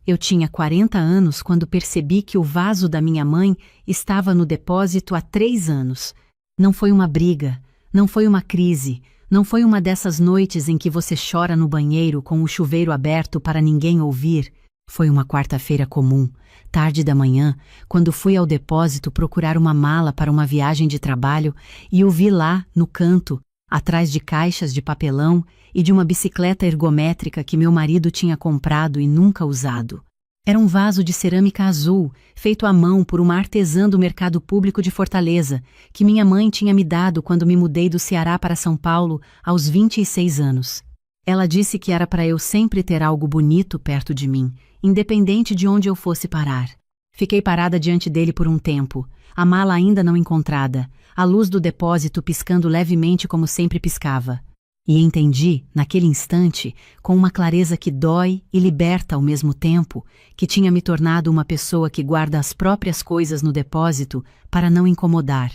Eu tinha 40 anos quando percebi que o vaso da minha mãe estava no depósito há 3 anos. Não foi uma briga, não foi uma crise, não foi uma dessas noites em que você chora no banheiro com o chuveiro aberto para ninguém ouvir. Foi uma quarta-feira comum, tarde da manhã, quando fui ao depósito procurar uma mala para uma viagem de trabalho e o vi lá, no canto, atrás de caixas de papelão e de uma bicicleta ergométrica que meu marido tinha comprado e nunca usado. Era um vaso de cerâmica azul, feito à mão por uma artesã do mercado público de Fortaleza, que minha mãe tinha me dado quando me mudei do Ceará para São Paulo aos 26 anos. Ela disse que era para eu sempre ter algo bonito perto de mim, independente de onde eu fosse parar. Fiquei parada diante dele por um tempo, a mala ainda não encontrada, a luz do depósito piscando levemente como sempre piscava. E entendi, naquele instante, com uma clareza que dói e liberta ao mesmo tempo, que tinha me tornado uma pessoa que guarda as próprias coisas no depósito para não incomodar.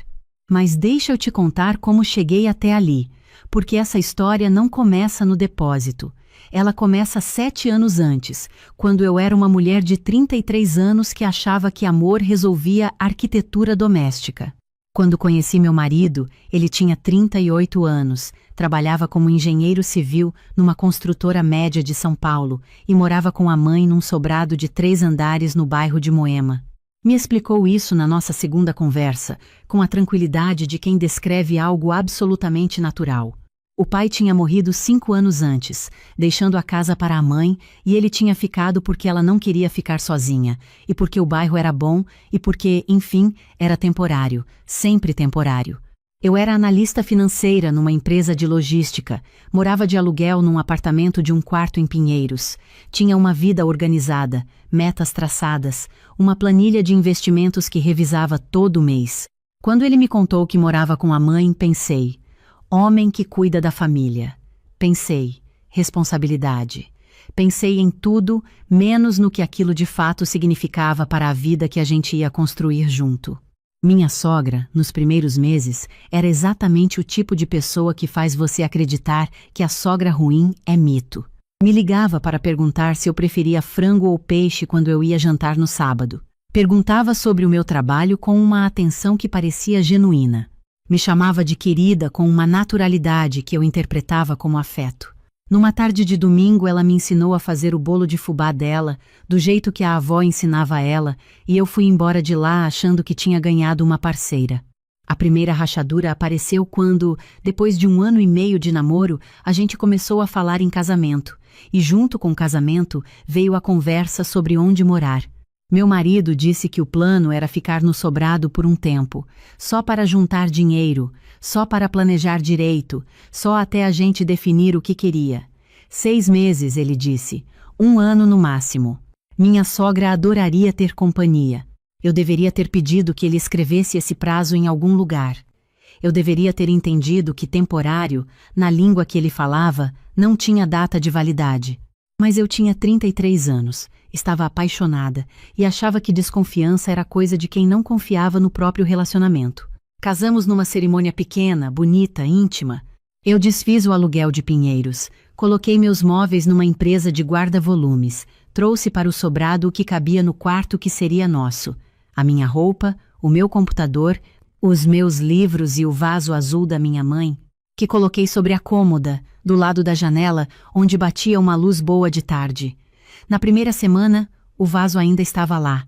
Mas deixa eu te contar como cheguei até ali, porque essa história não começa no depósito. Ela começa 7 anos antes, quando eu era uma mulher de 33 anos que achava que amor resolvia arquitetura doméstica. Quando conheci meu marido, ele tinha 38 anos, trabalhava como engenheiro civil numa construtora média de São Paulo e morava com a mãe num sobrado de 3 andares no bairro de Moema. Me explicou isso na nossa segunda conversa, com a tranquilidade de quem descreve algo absolutamente natural. O pai tinha morrido 5 anos antes, deixando a casa para a mãe, e ele tinha ficado porque ela não queria ficar sozinha, e porque o bairro era bom, e porque, enfim, era temporário, sempre temporário. Eu era analista financeira numa empresa de logística, morava de aluguel num apartamento de 1 quarto em Pinheiros, tinha uma vida organizada, metas traçadas, uma planilha de investimentos que revisava todo mês. Quando ele me contou que morava com a mãe, pensei: homem que cuida da família. Pensei, responsabilidade. Pensei em tudo, menos no que aquilo de fato significava para a vida que a gente ia construir junto. Minha sogra, nos primeiros meses, era exatamente o tipo de pessoa que faz você acreditar que a sogra ruim é mito. Me ligava para perguntar se eu preferia frango ou peixe quando eu ia jantar no sábado. Perguntava sobre o meu trabalho com uma atenção que parecia genuína. Me chamava de querida com uma naturalidade que eu interpretava como afeto. Numa tarde de domingo, ela me ensinou a fazer o bolo de fubá dela, do jeito que a avó ensinava a ela, e eu fui embora de lá achando que tinha ganhado uma parceira. A primeira rachadura apareceu quando, depois de 1 ano e meio de namoro, a gente começou a falar em casamento, e junto com o casamento veio a conversa sobre onde morar. Meu marido disse que o plano era ficar no sobrado por um tempo, só para juntar dinheiro, só para planejar direito, só até a gente definir o que queria. 6 meses, ele disse, 1 ano no máximo. Minha sogra adoraria ter companhia. Eu deveria ter pedido que ele escrevesse esse prazo em algum lugar. Eu deveria ter entendido que temporário, na língua que ele falava, não tinha data de validade. Mas eu tinha 33 anos, estava apaixonada e achava que desconfiança era coisa de quem não confiava no próprio relacionamento. Casamos numa cerimônia pequena, bonita, íntima. Eu desfiz o aluguel de Pinheiros, coloquei meus móveis numa empresa de guarda-volumes, trouxe para o sobrado o que cabia no quarto que seria nosso: a minha roupa, o meu computador, os meus livros e o vaso azul da minha mãe, que coloquei sobre a cômoda, do lado da janela, onde batia uma luz boa de tarde. Na primeira semana, o vaso ainda estava lá.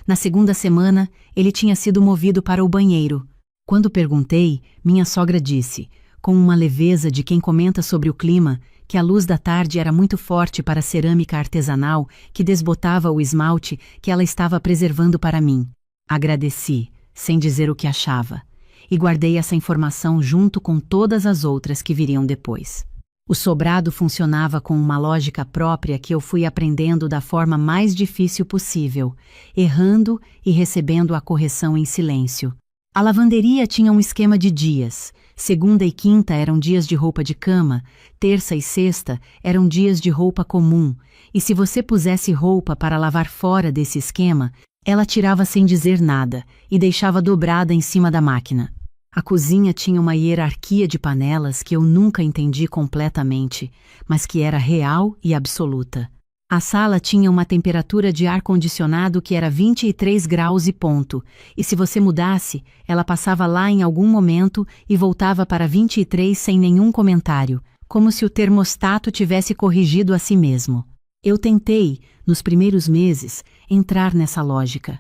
Na segunda semana, ele tinha sido movido para o banheiro. Quando perguntei, minha sogra disse, com uma leveza de quem comenta sobre o clima, que a luz da tarde era muito forte para a cerâmica artesanal que desbotava o esmalte que ela estava preservando para mim. Agradeci, sem dizer o que achava, e guardei essa informação junto com todas as outras que viriam depois. O sobrado funcionava com uma lógica própria que eu fui aprendendo da forma mais difícil possível, errando e recebendo a correção em silêncio. A lavanderia tinha um esquema de dias. Segunda e quinta eram dias de roupa de cama, terça e sexta eram dias de roupa comum, e se você pusesse roupa para lavar fora desse esquema, ela tirava sem dizer nada e deixava dobrada em cima da máquina. A cozinha tinha uma hierarquia de panelas que eu nunca entendi completamente, mas que era real e absoluta. A sala tinha uma temperatura de ar-condicionado que era 23 graus e ponto, e se você mudasse, ela passava lá em algum momento e voltava para 23 sem nenhum comentário, como se o termostato tivesse corrigido a si mesmo. Eu tentei, nos primeiros meses, entrar nessa lógica.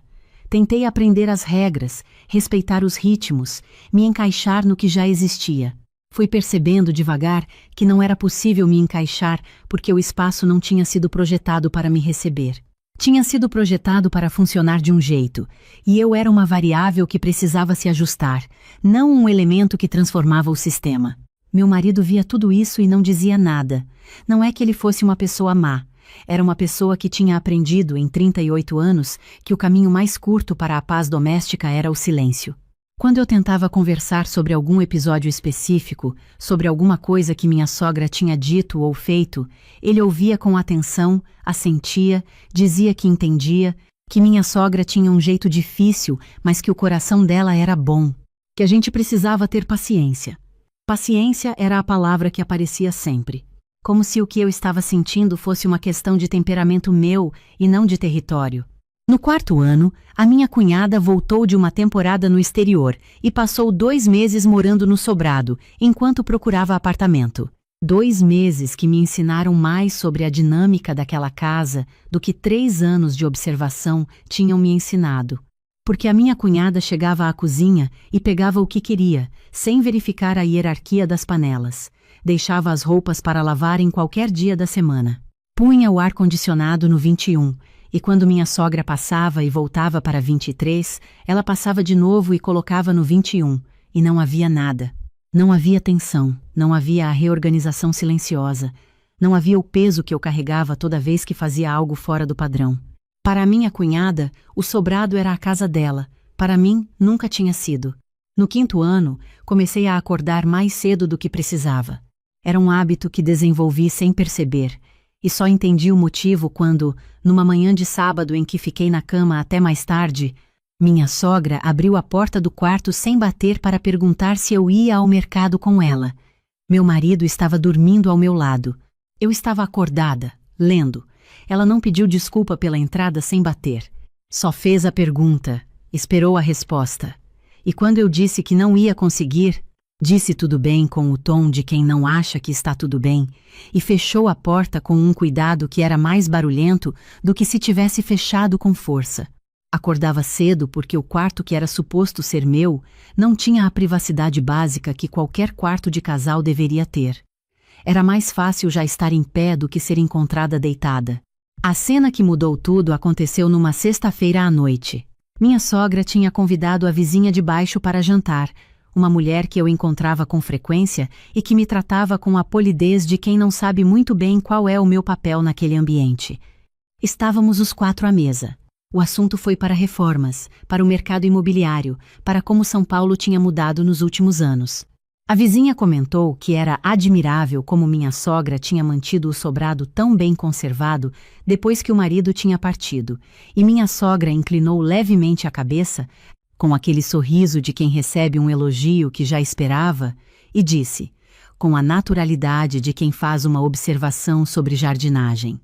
Tentei aprender as regras, respeitar os ritmos, me encaixar no que já existia. Fui percebendo devagar que não era possível me encaixar porque o espaço não tinha sido projetado para me receber. Tinha sido projetado para funcionar de um jeito, e eu era uma variável que precisava se ajustar, não um elemento que transformava o sistema. Meu marido via tudo isso e não dizia nada. Não é que ele fosse uma pessoa má. Era uma pessoa que tinha aprendido, em 38 anos, que o caminho mais curto para a paz doméstica era o silêncio. Quando eu tentava conversar sobre algum episódio específico, sobre alguma coisa que minha sogra tinha dito ou feito, ele ouvia com atenção, assentia, dizia que entendia, que minha sogra tinha um jeito difícil, mas que o coração dela era bom, que a gente precisava ter paciência. Paciência era a palavra que aparecia sempre. Como se o que eu estava sentindo fosse uma questão de temperamento meu e não de território. No 4º ano, a minha cunhada voltou de uma temporada no exterior e passou 2 meses morando no sobrado, enquanto procurava apartamento. 2 meses que me ensinaram mais sobre a dinâmica daquela casa do que 3 anos de observação tinham me ensinado. Porque a minha cunhada chegava à cozinha e pegava o que queria, sem verificar a hierarquia das panelas. Deixava as roupas para lavar em qualquer dia da semana. Punha o ar-condicionado no 21, e quando minha sogra passava e voltava para 23, ela passava de novo e colocava no 21, e não havia nada. Não havia tensão, não havia a reorganização silenciosa, não havia o peso que eu carregava toda vez que fazia algo fora do padrão. Para a minha cunhada, o sobrado era a casa dela, para mim, nunca tinha sido. No 5º ano, comecei a acordar mais cedo do que precisava. Era um hábito que desenvolvi sem perceber, e só entendi o motivo quando, numa manhã de sábado em que fiquei na cama até mais tarde, minha sogra abriu a porta do quarto sem bater para perguntar se eu ia ao mercado com ela. Meu marido estava dormindo ao meu lado. Eu estava acordada, lendo. Ela não pediu desculpa pela entrada sem bater. Só fez a pergunta, esperou a resposta. E quando eu disse que não ia conseguir, disse tudo bem com o tom de quem não acha que está tudo bem, e fechou a porta com um cuidado que era mais barulhento do que se tivesse fechado com força. Acordava cedo porque o quarto que era suposto ser meu não tinha a privacidade básica que qualquer quarto de casal deveria ter. Era mais fácil já estar em pé do que ser encontrada deitada. A cena que mudou tudo aconteceu numa sexta-feira à noite. Minha sogra tinha convidado a vizinha de baixo para jantar, uma mulher que eu encontrava com frequência e que me tratava com a polidez de quem não sabe muito bem qual é o meu papel naquele ambiente. Estávamos os 4 à mesa. O assunto foi para reformas, para o mercado imobiliário, para como São Paulo tinha mudado nos últimos anos. A vizinha comentou que era admirável como minha sogra tinha mantido o sobrado tão bem conservado depois que o marido tinha partido, e minha sogra inclinou levemente a cabeça, com aquele sorriso de quem recebe um elogio que já esperava, e disse, com a naturalidade de quem faz uma observação sobre jardinagem: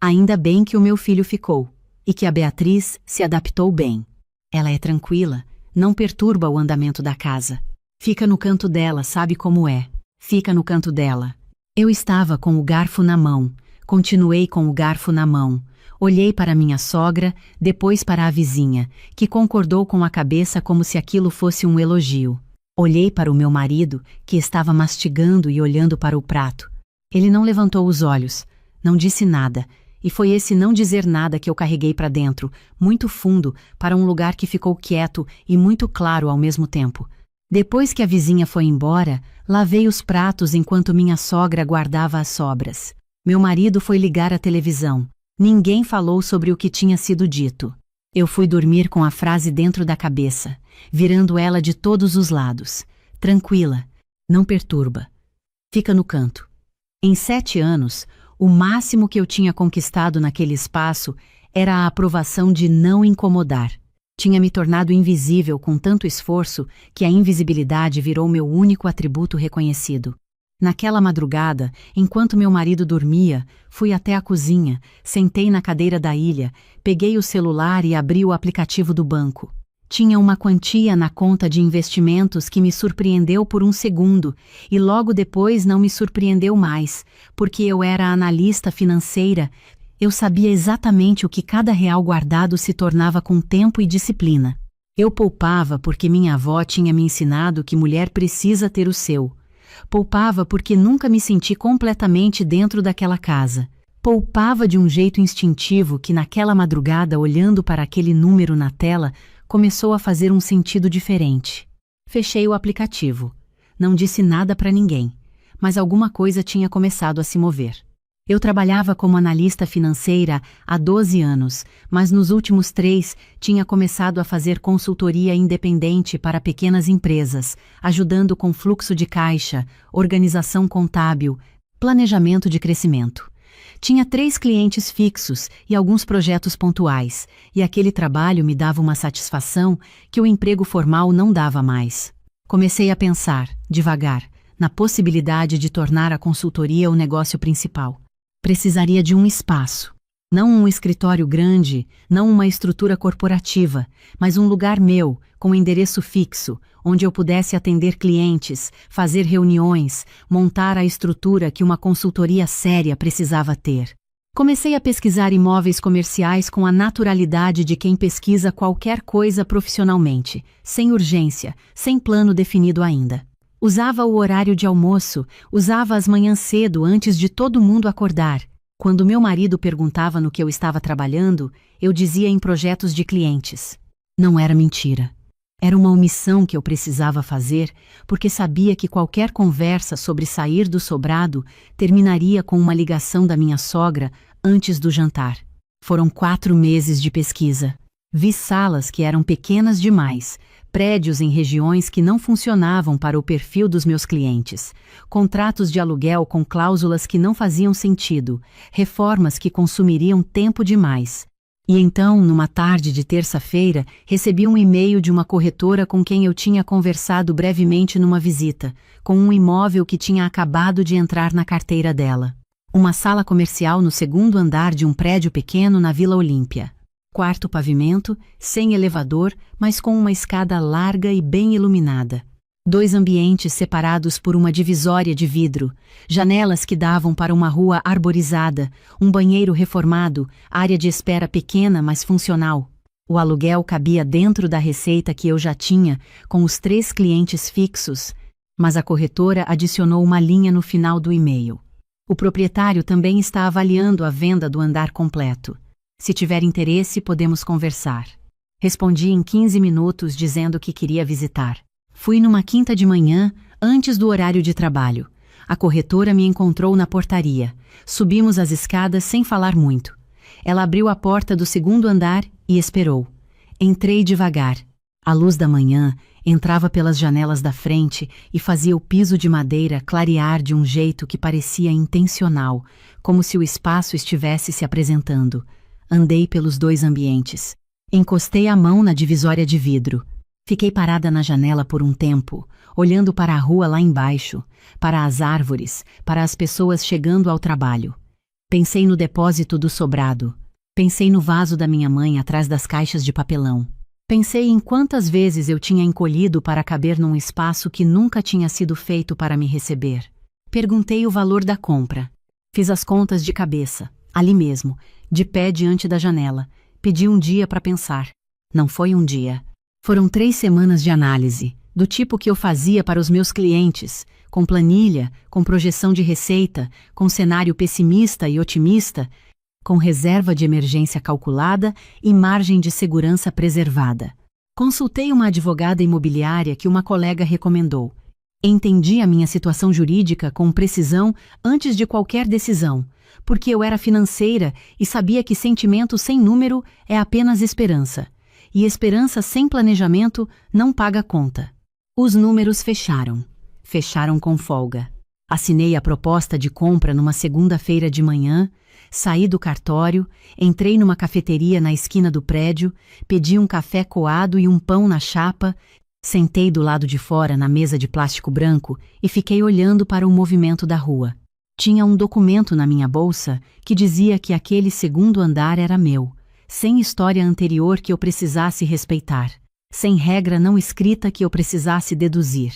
ainda bem que o meu filho ficou, e que a Beatriz se adaptou bem. Ela é tranquila, não perturba o andamento da casa. Fica no canto dela, sabe como é. Fica no canto dela. Eu estava com o garfo na mão, continuei com o garfo na mão. Olhei para minha sogra, depois para a vizinha, que concordou com a cabeça como se aquilo fosse um elogio. Olhei para o meu marido, que estava mastigando e olhando para o prato. Ele não levantou os olhos, não disse nada, e foi esse não dizer nada que eu carreguei para dentro, muito fundo, para um lugar que ficou quieto e muito claro ao mesmo tempo. Depois que a vizinha foi embora, lavei os pratos enquanto minha sogra guardava as sobras. Meu marido foi ligar a televisão. Ninguém falou sobre o que tinha sido dito. Eu fui dormir com a frase dentro da cabeça, virando ela de todos os lados. Tranquila, não perturba. Fica no canto. Em 7 anos, o máximo que eu tinha conquistado naquele espaço era a aprovação de não incomodar. Tinha me tornado invisível com tanto esforço que a invisibilidade virou meu único atributo reconhecido. Naquela madrugada, enquanto meu marido dormia, fui até a cozinha, sentei na cadeira da ilha, peguei o celular e abri o aplicativo do banco. Tinha uma quantia na conta de investimentos que me surpreendeu por um segundo e logo depois não me surpreendeu mais, porque eu era analista financeira. Eu sabia exatamente o que cada real guardado se tornava com tempo e disciplina. Eu poupava porque minha avó tinha me ensinado que mulher precisa ter o seu. Poupava porque nunca me senti completamente dentro daquela casa. Poupava de um jeito instintivo que naquela madrugada, olhando para aquele número na tela, começou a fazer um sentido diferente. Fechei o aplicativo. Não disse nada para ninguém, mas alguma coisa tinha começado a se mover. Eu trabalhava como analista financeira há 12 anos, mas nos últimos 3 tinha começado a fazer consultoria independente para pequenas empresas, ajudando com fluxo de caixa, organização contábil, planejamento de crescimento. Tinha 3 clientes fixos e alguns projetos pontuais, e aquele trabalho me dava uma satisfação que o emprego formal não dava mais. Comecei a pensar, devagar, na possibilidade de tornar a consultoria o negócio principal. Precisaria de um espaço. Não um escritório grande, não uma estrutura corporativa, mas um lugar meu, com endereço fixo, onde eu pudesse atender clientes, fazer reuniões, montar a estrutura que uma consultoria séria precisava ter. Comecei a pesquisar imóveis comerciais com a naturalidade de quem pesquisa qualquer coisa profissionalmente, sem urgência, sem plano definido ainda. Usava o horário de almoço, usava as manhãs cedo antes de todo mundo acordar. Quando meu marido perguntava no que eu estava trabalhando, eu dizia em projetos de clientes. Não era mentira. Era uma omissão que eu precisava fazer, porque sabia que qualquer conversa sobre sair do sobrado terminaria com uma ligação da minha sogra antes do jantar. Foram 4 meses de pesquisa. Vi salas que eram pequenas demais, prédios em regiões que não funcionavam para o perfil dos meus clientes, contratos de aluguel com cláusulas que não faziam sentido, reformas que consumiriam tempo demais. E então, numa tarde de terça-feira, recebi um e-mail de uma corretora com quem eu tinha conversado brevemente numa visita, com um imóvel que tinha acabado de entrar na carteira dela. Uma sala comercial no 2º andar de um prédio pequeno na Vila Olímpia. Quarto pavimento, sem elevador, mas com uma escada larga e bem iluminada. 2 ambientes separados por uma divisória de vidro, janelas que davam para uma rua arborizada, um banheiro reformado, área de espera pequena, mas funcional. O aluguel cabia dentro da receita que eu já tinha, com os 3 clientes fixos, mas a corretora adicionou uma linha no final do e-mail. O proprietário também está avaliando a venda do andar completo. Se tiver interesse, podemos conversar. Respondi em 15 minutos dizendo que queria visitar. Fui numa quinta de manhã, antes do horário de trabalho. A corretora me encontrou na portaria. Subimos as escadas sem falar muito. Ela abriu a porta do 2º andar e esperou. Entrei devagar. A luz da manhã entrava pelas janelas da frente e fazia o piso de madeira clarear de um jeito que parecia intencional, como se o espaço estivesse se apresentando. Andei pelos 2 ambientes. Encostei a mão na divisória de vidro. Fiquei parada na janela por um tempo, olhando para a rua lá embaixo, para as árvores, para as pessoas chegando ao trabalho. Pensei no depósito do sobrado. Pensei no vaso da minha mãe atrás das caixas de papelão. Pensei em quantas vezes eu tinha encolhido para caber num espaço que nunca tinha sido feito para me receber. Perguntei o valor da compra. Fiz as contas de cabeça, ali mesmo, de pé diante da janela. Pedi um dia para pensar. Não foi um dia. Foram 3 semanas de análise, do tipo que eu fazia para os meus clientes, com planilha, com projeção de receita, com cenário pessimista e otimista, com reserva de emergência calculada e margem de segurança preservada. Consultei uma advogada imobiliária que uma colega recomendou. Entendi a minha situação jurídica com precisão antes de qualquer decisão, porque eu era financeira e sabia que sentimento sem número é apenas esperança. E esperança sem planejamento não paga conta. Os números fecharam. Fecharam com folga. Assinei a proposta de compra numa segunda-feira de manhã, saí do cartório, entrei numa cafeteria na esquina do prédio, pedi um café coado e um pão na chapa, Sentei do lado de fora na mesa de plástico branco e fiquei olhando para o movimento da rua. Tinha um documento na minha bolsa que dizia que aquele segundo andar era meu, sem história anterior que eu precisasse respeitar, sem regra não escrita que eu precisasse deduzir.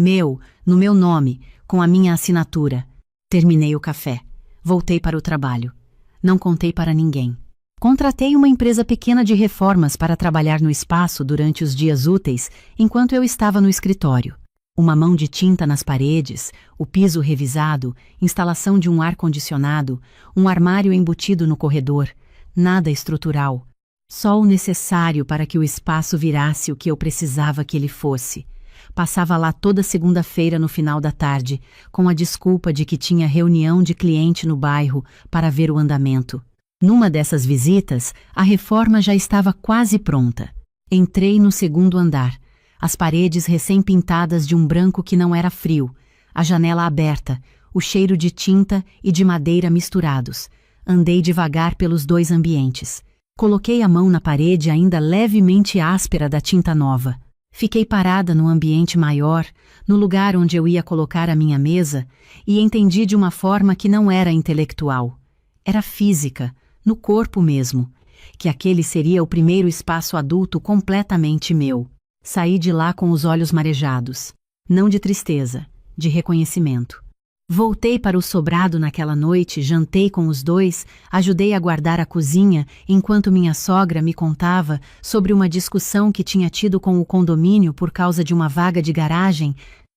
Meu, no meu nome, com a minha assinatura. Terminei o café. Voltei para o trabalho. Não contei para ninguém. Contratei uma empresa pequena de reformas para trabalhar no espaço durante os dias úteis, enquanto eu estava no escritório. Uma mão de tinta nas paredes, o piso revisado, instalação de um ar-condicionado, um armário embutido no corredor, nada estrutural. Só o necessário para que o espaço virasse o que eu precisava que ele fosse. Passava lá toda segunda-feira no final da tarde, com a desculpa de que tinha reunião de cliente no bairro para ver o andamento. Numa dessas visitas, a reforma já estava quase pronta. Entrei no segundo andar. As paredes recém-pintadas de um branco que não era frio, a janela aberta, o cheiro de tinta e de madeira misturados. Andei devagar pelos dois ambientes. Coloquei a mão na parede ainda levemente áspera da tinta nova. Fiquei parada no ambiente maior, no lugar onde eu ia colocar a minha mesa, e entendi de uma forma que não era intelectual. Era física, no corpo mesmo, que aquele seria o primeiro espaço adulto completamente meu. Saí de lá com os olhos marejados, não de tristeza, de reconhecimento. Voltei para o sobrado naquela noite, jantei com os dois, ajudei a guardar a cozinha, enquanto minha sogra me contava sobre uma discussão que tinha tido com o condomínio por causa de uma vaga de garagem.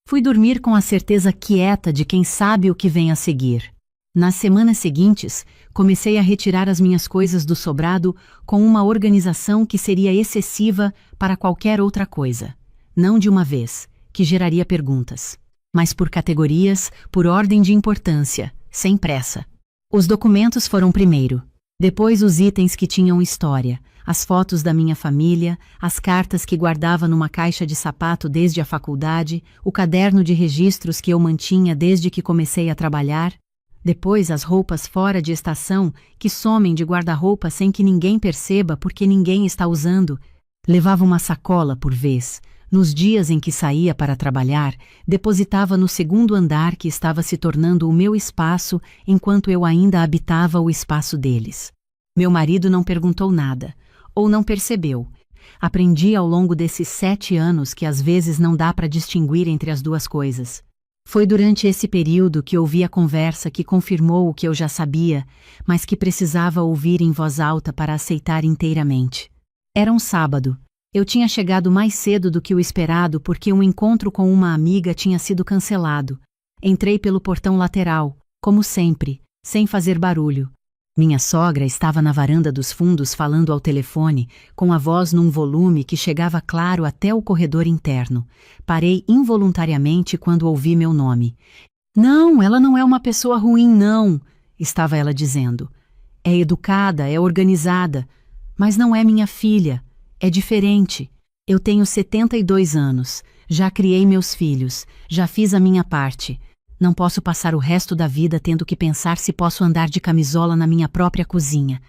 Fui dormir com a certeza quieta de quem sabe o que vem a seguir. Nas semanas seguintes, comecei a retirar as minhas coisas do sobrado com uma organização que seria excessiva para qualquer outra coisa. Não de uma vez, que geraria perguntas, mas por categorias, por ordem de importância, sem pressa. Os documentos foram primeiro, depois os itens que tinham história, as fotos da minha família, as cartas que guardava numa caixa de sapato desde a faculdade, o caderno de registros que eu mantinha desde que comecei a trabalhar. Depois as roupas fora de estação, que somem de guarda-roupa sem que ninguém perceba porque ninguém está usando. Levava uma sacola por vez. Nos dias em que saía para trabalhar, depositava no segundo andar que estava se tornando o meu espaço enquanto eu ainda habitava o espaço deles. Meu marido não perguntou nada, ou não percebeu. Aprendi ao longo desses 7 anos que às vezes não dá para distinguir entre as duas coisas. Foi durante esse período que ouvi a conversa que confirmou o que eu já sabia, mas que precisava ouvir em voz alta para aceitar inteiramente. Era um sábado. Eu tinha chegado mais cedo do que o esperado porque um encontro com uma amiga tinha sido cancelado. Entrei pelo portão lateral, como sempre, sem fazer barulho. Minha sogra estava na varanda dos fundos falando ao telefone, com a voz num volume que chegava claro até o corredor interno. Parei involuntariamente quando ouvi meu nome. Não, ela não é uma pessoa ruim, não, estava ela dizendo. É educada, é organizada, mas não é minha filha. É diferente. Eu tenho 72 anos, já criei meus filhos, já fiz a minha parte. Não posso passar o resto da vida tendo que pensar se posso andar de camisola na minha própria cozinha.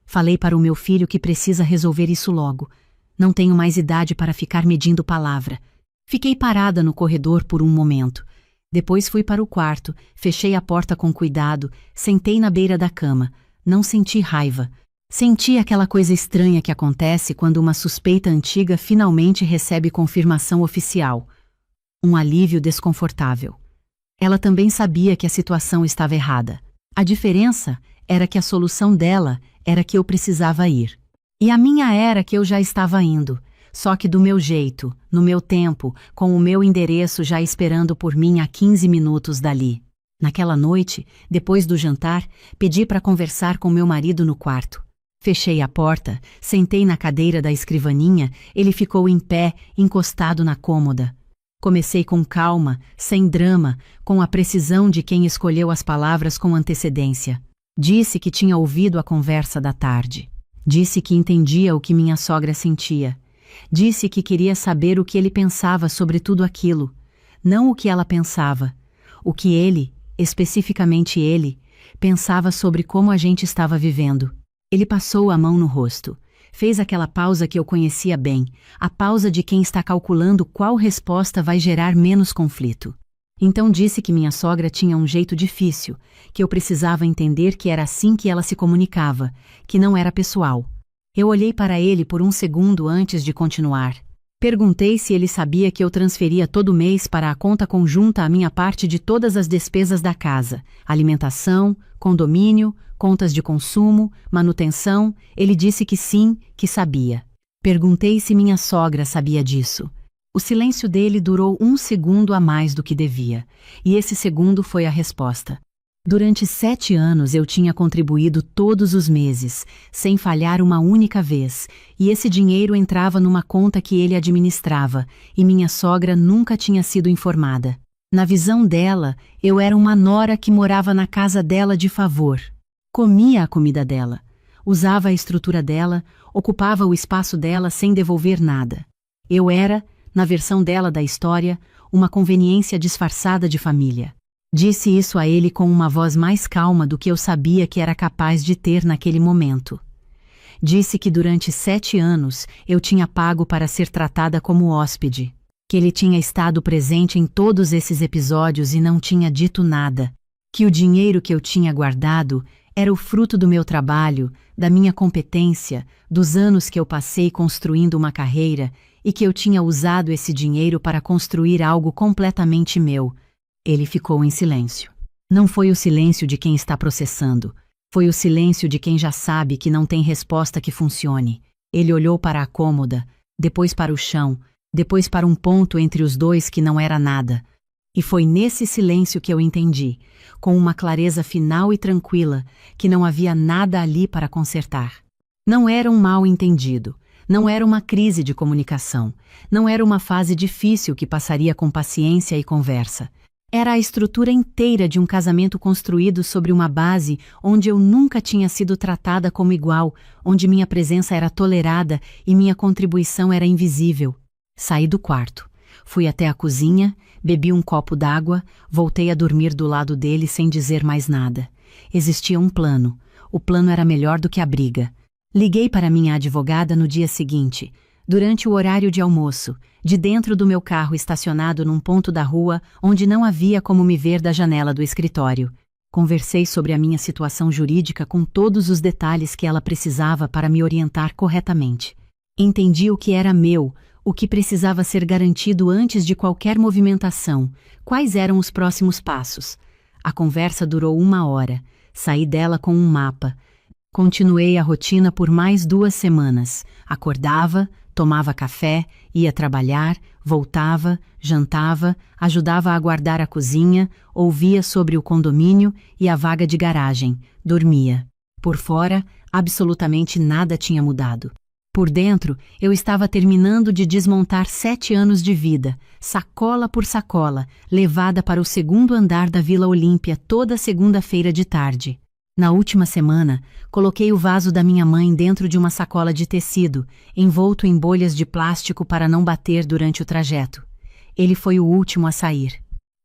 Falei para o meu filho que precisa resolver isso logo. Não tenho mais idade para ficar medindo palavra. Fiquei parada no corredor por um momento. Depois fui para o quarto, fechei a porta com cuidado, sentei na beira da cama. Não senti raiva. Senti aquela coisa estranha que acontece quando uma suspeita antiga finalmente recebe confirmação oficial. Um alívio desconfortável. Ela também sabia que a situação estava errada. A diferença era que a solução dela era que eu precisava ir. E a minha era que eu já estava indo, só que do meu jeito, no meu tempo, com o meu endereço já esperando por mim a 15 minutos dali. Naquela noite, depois do jantar, pedi para conversar com meu marido no quarto. Fechei a porta, sentei na cadeira da escrivaninha, ele ficou em pé, encostado na cômoda. Comecei com calma, sem drama, com a precisão de quem escolheu as palavras com antecedência. Disse que tinha ouvido a conversa da tarde. Disse que entendia o que minha sogra sentia. Disse que queria saber o que ele pensava sobre tudo aquilo. Não o que ela pensava. O que ele, especificamente ele, pensava sobre como a gente estava vivendo. Ele passou a mão no rosto. Fez aquela pausa que eu conhecia bem, a pausa de quem está calculando qual resposta vai gerar menos conflito. Então disse que minha sogra tinha um jeito difícil, que eu precisava entender que era assim que ela se comunicava, que não era pessoal. Eu olhei para ele por um segundo antes de continuar. Perguntei se ele sabia que eu transferia todo mês para a conta conjunta a minha parte de todas as despesas da casa, alimentação, condomínio, contas de consumo, manutenção. Ele disse que sim, que sabia. Perguntei se minha sogra sabia disso. O silêncio dele durou um segundo a mais do que devia, e esse segundo foi a resposta. Durante 7 anos eu tinha contribuído todos os meses, sem falhar uma única vez, e esse dinheiro entrava numa conta que ele administrava, e minha sogra nunca tinha sido informada. Na visão dela, eu era uma nora que morava na casa dela de favor. Comia a comida dela, usava a estrutura dela, ocupava o espaço dela sem devolver nada. Eu era, na versão dela da história, uma conveniência disfarçada de família. Disse isso a ele com uma voz mais calma do que eu sabia que era capaz de ter naquele momento. Disse que durante 7 anos eu tinha pago para ser tratada como hóspede, que ele tinha estado presente em todos esses episódios e não tinha dito nada, que o dinheiro que eu tinha guardado era o fruto do meu trabalho, da minha competência, dos anos que eu passei construindo uma carreira e que eu tinha usado esse dinheiro para construir algo completamente meu. Ele ficou em silêncio. Não foi o silêncio de quem está processando. Foi o silêncio de quem já sabe que não tem resposta que funcione. Ele olhou para a cômoda, depois para o chão, depois para um ponto entre os dois que não era nada. E foi nesse silêncio que eu entendi, com uma clareza final e tranquila, que não havia nada ali para consertar. Não era um mal-entendido. Não era uma crise de comunicação. Não era uma fase difícil que passaria com paciência e conversa. Era a estrutura inteira de um casamento construído sobre uma base onde eu nunca tinha sido tratada como igual, onde minha presença era tolerada e minha contribuição era invisível. Saí do quarto. Fui até a cozinha, bebi um copo d'água, voltei a dormir do lado dele sem dizer mais nada. Existia um plano. O plano era melhor do que a briga. Liguei para minha advogada no dia seguinte, durante o horário de almoço, de dentro do meu carro estacionado num ponto da rua onde não havia como me ver da janela do escritório. Conversei sobre a minha situação jurídica com todos os detalhes que ela precisava para me orientar corretamente. Entendi o que era meu, o que precisava ser garantido antes de qualquer movimentação, quais eram os próximos passos. A conversa durou 1 hora. Saí dela com um mapa. Continuei a rotina por mais 2 semanas. Acordava, tomava café, ia trabalhar, voltava, jantava, ajudava a guardar a cozinha, ouvia sobre o condomínio e a vaga de garagem, dormia. Por fora, absolutamente nada tinha mudado. Por dentro, eu estava terminando de desmontar 7 anos de vida, sacola por sacola, levada para o 2º andar da Vila Olímpia toda segunda-feira de tarde. Na última semana, coloquei o vaso da minha mãe dentro de uma sacola de tecido, envolto em bolhas de plástico para não bater durante o trajeto. Ele foi o último a sair.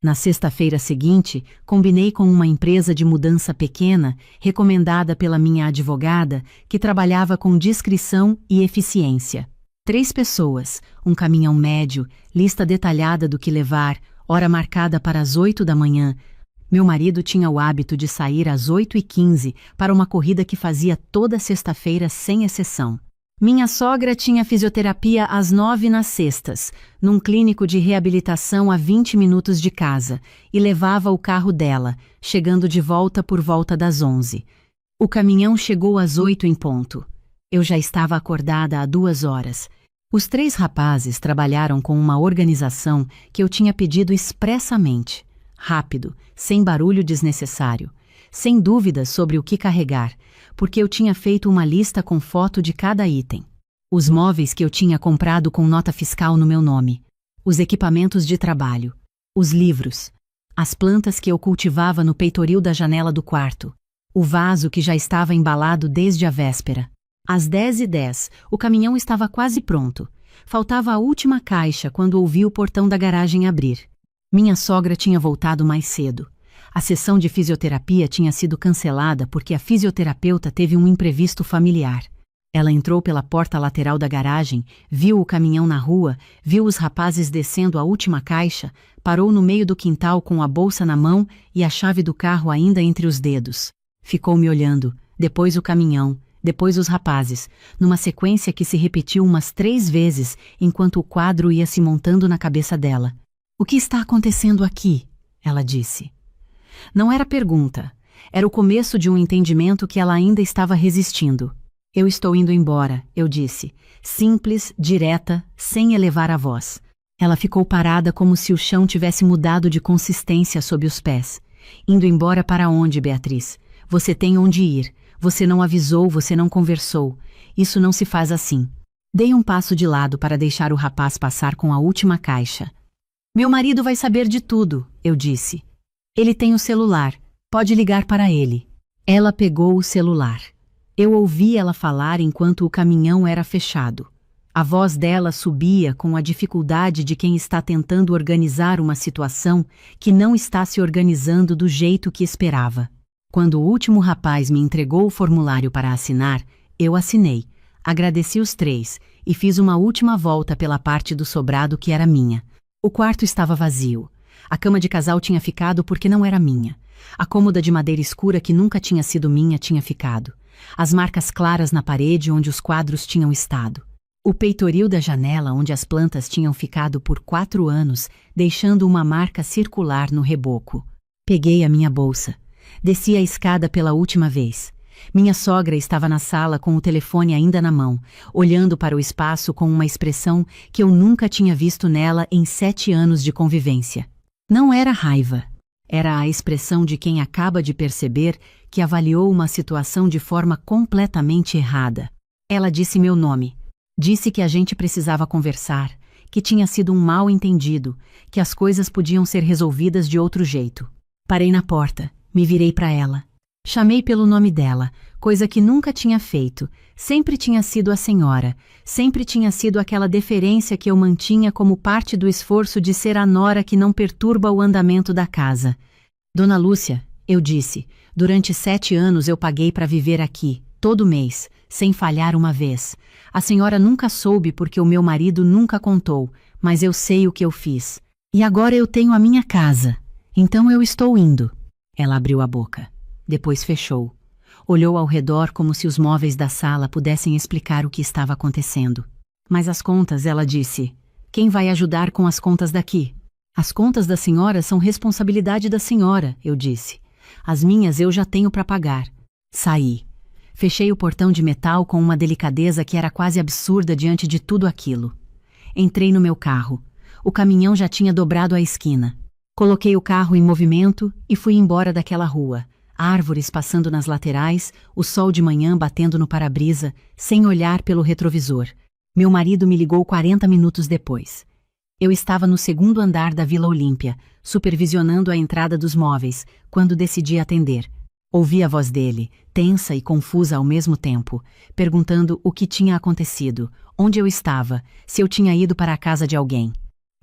Na sexta-feira seguinte, combinei com uma empresa de mudança pequena, recomendada pela minha advogada, que trabalhava com discrição e eficiência. 3 pessoas, um caminhão médio, lista detalhada do que levar, hora marcada para as 8 da manhã. Meu marido tinha o hábito de sair às 8h15 para uma corrida que fazia toda sexta-feira sem exceção. Minha sogra tinha fisioterapia às 9 nas sextas, num clínico de reabilitação a 20 minutos de casa, e levava o carro dela, chegando de volta por volta das 11. O caminhão chegou às 8 em ponto. Eu já estava acordada há 2 horas. Os 3 rapazes trabalharam com uma organização que eu tinha pedido expressamente. Rápido, sem barulho desnecessário, sem dúvidas sobre o que carregar, porque eu tinha feito uma lista com foto de cada item. Os móveis que eu tinha comprado com nota fiscal no meu nome, os equipamentos de trabalho, os livros, as plantas que eu cultivava no peitoril da janela do quarto, o vaso que já estava embalado desde a véspera. Às 10h10, o caminhão estava quase pronto. Faltava a última caixa quando ouvi o portão da garagem abrir. Minha sogra tinha voltado mais cedo. A sessão de fisioterapia tinha sido cancelada porque a fisioterapeuta teve um imprevisto familiar. Ela entrou pela porta lateral da garagem, viu o caminhão na rua, viu os rapazes descendo a última caixa, parou no meio do quintal com a bolsa na mão e a chave do carro ainda entre os dedos. Ficou me olhando, depois o caminhão, depois os rapazes, numa sequência que se repetiu umas 3 vezes enquanto o quadro ia se montando na cabeça dela. "O que está acontecendo aqui?" ela disse. Não era pergunta, era o começo de um entendimento que ela ainda estava resistindo. "Eu estou indo embora", eu disse, simples, direta, sem elevar a voz. Ela ficou parada como se o chão tivesse mudado de consistência sob os pés. "Indo embora para onde, Beatriz? Você tem onde ir. Você não avisou, você não conversou. Isso não se faz assim." Dei um passo de lado para deixar o rapaz passar com a última caixa. "Meu marido vai saber de tudo", eu disse. "Ele tem o celular. Pode ligar para ele." Ela pegou o celular. Eu ouvi ela falar enquanto o caminhão era fechado. A voz dela subia com a dificuldade de quem está tentando organizar uma situação que não está se organizando do jeito que esperava. Quando o último rapaz me entregou o formulário para assinar, eu assinei, agradeci os 3 e fiz uma última volta pela parte do sobrado que era minha. O quarto estava vazio. A cama de casal tinha ficado porque não era minha. A cômoda de madeira escura que nunca tinha sido minha tinha ficado. As marcas claras na parede onde os quadros tinham estado. O peitoril da janela onde as plantas tinham ficado por 4 anos, deixando uma marca circular no reboco. Peguei a minha bolsa. Desci a escada pela última vez. Minha sogra estava na sala com o telefone ainda na mão, olhando para o espaço com uma expressão que eu nunca tinha visto nela em 7 anos de convivência. Não era raiva. Era a expressão de quem acaba de perceber que avaliou uma situação de forma completamente errada. Ela disse meu nome. Disse que a gente precisava conversar, que tinha sido um mal-entendido, que as coisas podiam ser resolvidas de outro jeito. Parei na porta, me virei para ela. Chamei pelo nome dela, coisa que nunca tinha feito. Sempre tinha sido a senhora, sempre tinha sido aquela deferência que eu mantinha como parte do esforço de ser a nora que não perturba o andamento da casa. "Dona Lúcia", eu disse, "durante 7 anos eu paguei para viver aqui, todo mês, sem falhar uma vez. A senhora nunca soube porque o meu marido nunca contou, mas eu sei o que eu fiz. E agora eu tenho a minha casa, então eu estou indo." Ela abriu a boca. Depois fechou. Olhou ao redor como se os móveis da sala pudessem explicar o que estava acontecendo. "Mas as contas", ela disse. "Quem vai ajudar com as contas daqui?" "As contas da senhora são responsabilidade da senhora", eu disse. "As minhas eu já tenho para pagar." Saí. Fechei o portão de metal com uma delicadeza que era quase absurda diante de tudo aquilo. Entrei no meu carro. O caminhão já tinha dobrado a esquina. Coloquei o carro em movimento e fui embora daquela rua. Árvores passando nas laterais, o sol de manhã batendo no para-brisa, sem olhar pelo retrovisor. Meu marido me ligou 40 minutos depois. Eu estava no 2º andar da Vila Olímpia, supervisionando a entrada dos móveis, quando decidi atender. Ouvi a voz dele, tensa e confusa ao mesmo tempo, perguntando o que tinha acontecido, onde eu estava, se eu tinha ido para a casa de alguém.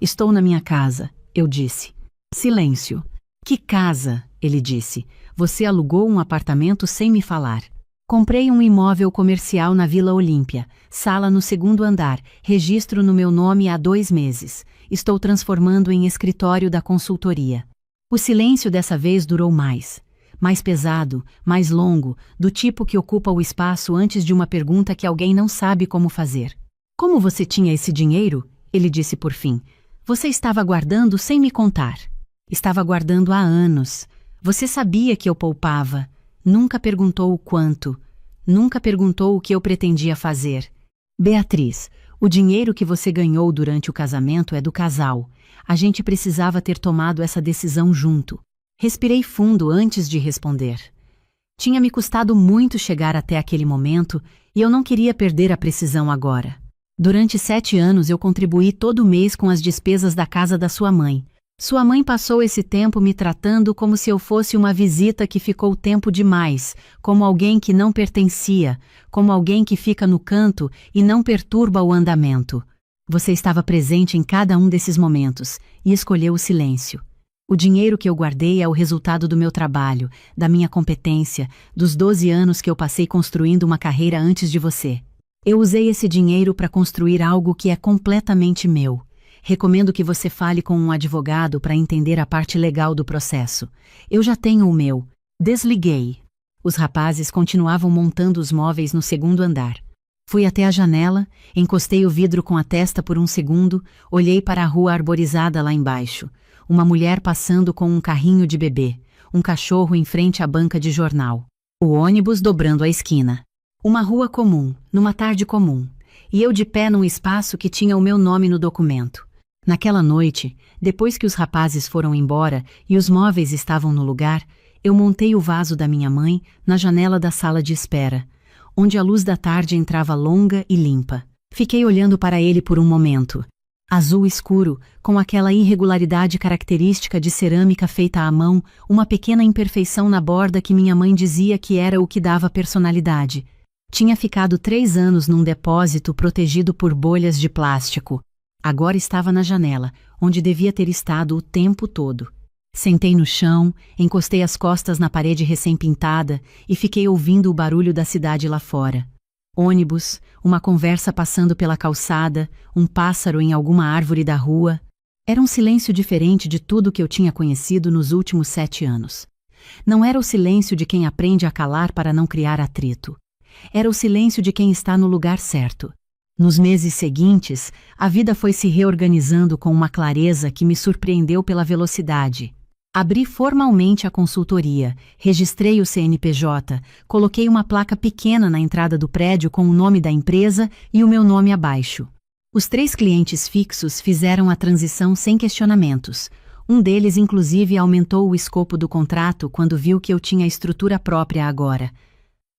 "Estou na minha casa", eu disse. Silêncio. "Que casa?", ele disse. "Você alugou um apartamento sem me falar." "Comprei um imóvel comercial na Vila Olímpia, sala no 2º andar, registro no meu nome há 2 meses. Estou transformando em escritório da consultoria." O silêncio dessa vez durou mais pesado, mais longo, do tipo que ocupa o espaço antes de uma pergunta que alguém não sabe como fazer. "Como você tinha esse dinheiro?", ele disse por fim. "Você estava guardando sem me contar." "Estava guardando há anos. Você sabia que eu poupava. Nunca perguntou o quanto. Nunca perguntou o que eu pretendia fazer." "Beatriz, o dinheiro que você ganhou durante o casamento é do casal. A gente precisava ter tomado essa decisão junto." Respirei fundo antes de responder. Tinha me custado muito chegar até aquele momento e eu não queria perder a precisão agora. Durante 7 anos eu contribuí todo mês com as despesas da casa da sua mãe. Sua mãe passou esse tempo me tratando como se eu fosse uma visita que ficou tempo demais, como alguém que não pertencia, como alguém que fica no canto e não perturba o andamento. Você estava presente em cada um desses momentos e escolheu o silêncio. O dinheiro que eu guardei é o resultado do meu trabalho, da minha competência, dos 12 anos que eu passei construindo uma carreira antes de você. Eu usei esse dinheiro para construir algo que é completamente meu. Recomendo que você fale com um advogado para entender a parte legal do processo. Eu já tenho o meu. Desliguei. Os rapazes continuavam montando os móveis no segundo andar. Fui até a janela, encostei o vidro com a testa por um segundo, olhei para a rua arborizada lá embaixo. Uma mulher passando com um carrinho de bebê, um cachorro em frente à banca de jornal. O ônibus dobrando a esquina. Uma rua comum, numa tarde comum. E eu de pé num espaço que tinha o meu nome no documento. Naquela noite, depois que os rapazes foram embora e os móveis estavam no lugar, eu montei o vaso da minha mãe na janela da sala de espera, onde a luz da tarde entrava longa e limpa. Fiquei olhando para ele por um momento. Azul escuro, com aquela irregularidade característica de cerâmica feita à mão, uma pequena imperfeição na borda que minha mãe dizia que era o que dava personalidade. Tinha ficado 3 anos num depósito protegido por bolhas de plástico. Agora estava na janela, onde devia ter estado o tempo todo. Sentei no chão, encostei as costas na parede recém-pintada e fiquei ouvindo o barulho da cidade lá fora. Ônibus, uma conversa passando pela calçada, um pássaro em alguma árvore da rua. Era um silêncio diferente de tudo que eu tinha conhecido nos últimos 7 anos. Não era o silêncio de quem aprende a calar para não criar atrito. Era o silêncio de quem está no lugar certo. Nos meses seguintes, a vida foi se reorganizando com uma clareza que me surpreendeu pela velocidade. Abri formalmente a consultoria, registrei o CNPJ, coloquei uma placa pequena na entrada do prédio com o nome da empresa e o meu nome abaixo. Os 3 clientes fixos fizeram a transição sem questionamentos. Um deles, inclusive, aumentou o escopo do contrato quando viu que eu tinha estrutura própria agora.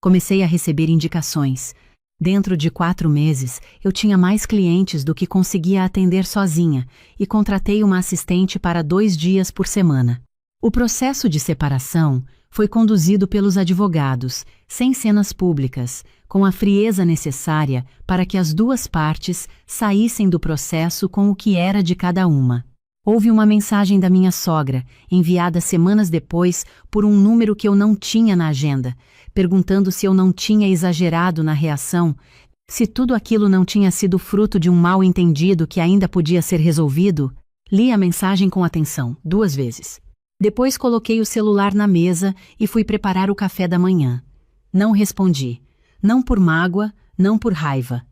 Comecei a receber indicações. Dentro de 4 meses, eu tinha mais clientes do que conseguia atender sozinha e contratei uma assistente para 2 dias por semana. O processo de separação foi conduzido pelos advogados, sem cenas públicas, com a frieza necessária para que as 2 partes saíssem do processo com o que era de cada uma. Houve uma mensagem da minha sogra, enviada semanas depois por um número que eu não tinha na agenda, perguntando se eu não tinha exagerado na reação, se tudo aquilo não tinha sido fruto de um mal-entendido que ainda podia ser resolvido. Li a mensagem com atenção, 2 vezes. Depois coloquei o celular na mesa e fui preparar o café da manhã. Não respondi. Não por mágoa, não por raiva.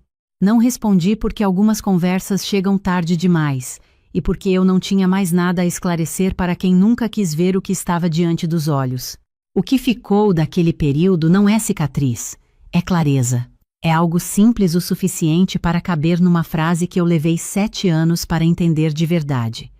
Não respondi porque algumas conversas chegam tarde demais, e porque eu não tinha mais nada a esclarecer para quem nunca quis ver o que estava diante dos olhos. O que ficou daquele período não é cicatriz, é clareza. É algo simples o suficiente para caber numa frase que eu levei 7 anos para entender de verdade.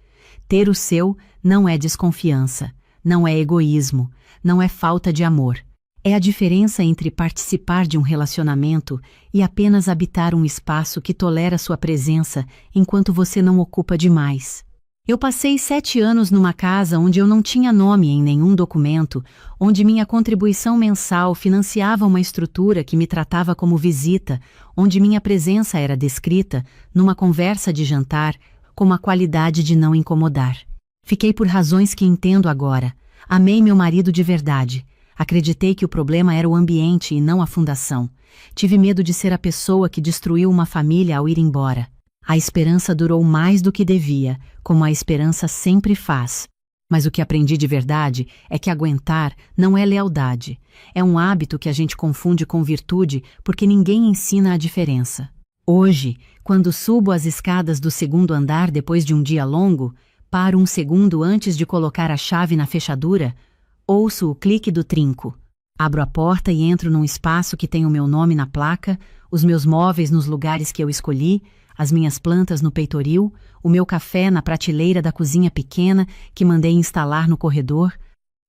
Ter o seu não é desconfiança, não é egoísmo, não é falta de amor. É a diferença entre participar de um relacionamento e apenas habitar um espaço que tolera sua presença enquanto você não ocupa demais. Eu passei 7 anos numa casa onde eu não tinha nome em nenhum documento, onde minha contribuição mensal financiava uma estrutura que me tratava como visita, onde minha presença era descrita, numa conversa de jantar, como a qualidade de não incomodar. Fiquei por razões que entendo agora. Amei meu marido de verdade. Acreditei que o problema era o ambiente e não a fundação. Tive medo de ser a pessoa que destruiu uma família ao ir embora. A esperança durou mais do que devia, como a esperança sempre faz. Mas o que aprendi de verdade é que aguentar não é lealdade. É um hábito que a gente confunde com virtude porque ninguém ensina a diferença. Hoje, quando subo as escadas do 2º andar depois de um dia longo, paro um segundo antes de colocar a chave na fechadura, ouço o clique do trinco. Abro a porta e entro num espaço que tem o meu nome na placa, os meus móveis nos lugares que eu escolhi, as minhas plantas no peitoril, o meu café na prateleira da cozinha pequena que mandei instalar no corredor,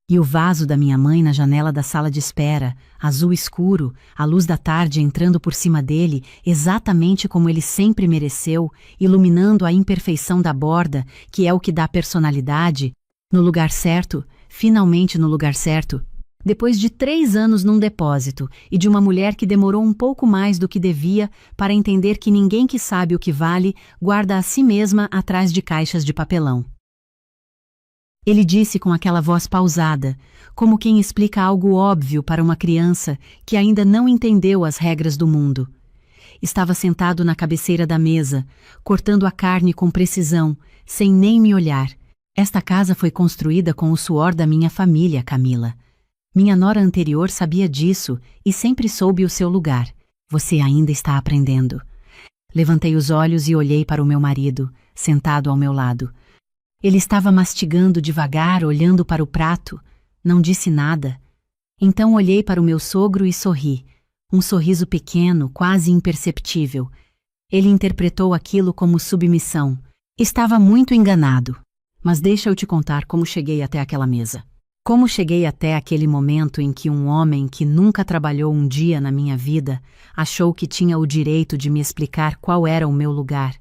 e o vaso da minha mãe na janela da sala de espera, azul escuro, a luz da tarde entrando por cima dele, exatamente como ele sempre mereceu, iluminando a imperfeição da borda, que é o que dá personalidade, no lugar certo, finalmente no lugar certo. Depois de 3 anos num depósito e de uma mulher que demorou um pouco mais do que devia para entender que ninguém que sabe o que vale guarda a si mesma atrás de caixas de papelão. Ele disse com aquela voz pausada, como quem explica algo óbvio para uma criança que ainda não entendeu as regras do mundo. Estava sentado na cabeceira da mesa, cortando a carne com precisão, sem nem me olhar. Esta casa foi construída com o suor da minha família, Camila. Minha nora anterior sabia disso e sempre soube o seu lugar. Você ainda está aprendendo. Levantei os olhos e olhei para o meu marido, sentado ao meu lado. Ele estava mastigando devagar, olhando para o prato. Não disse nada. Então olhei para o meu sogro e sorri. Um sorriso pequeno, quase imperceptível. Ele interpretou aquilo como submissão. Estava muito enganado. Mas deixa eu te contar como cheguei até aquela mesa. Como cheguei até aquele momento em que um homem que nunca trabalhou um dia na minha vida achou que tinha o direito de me explicar qual era o meu lugar.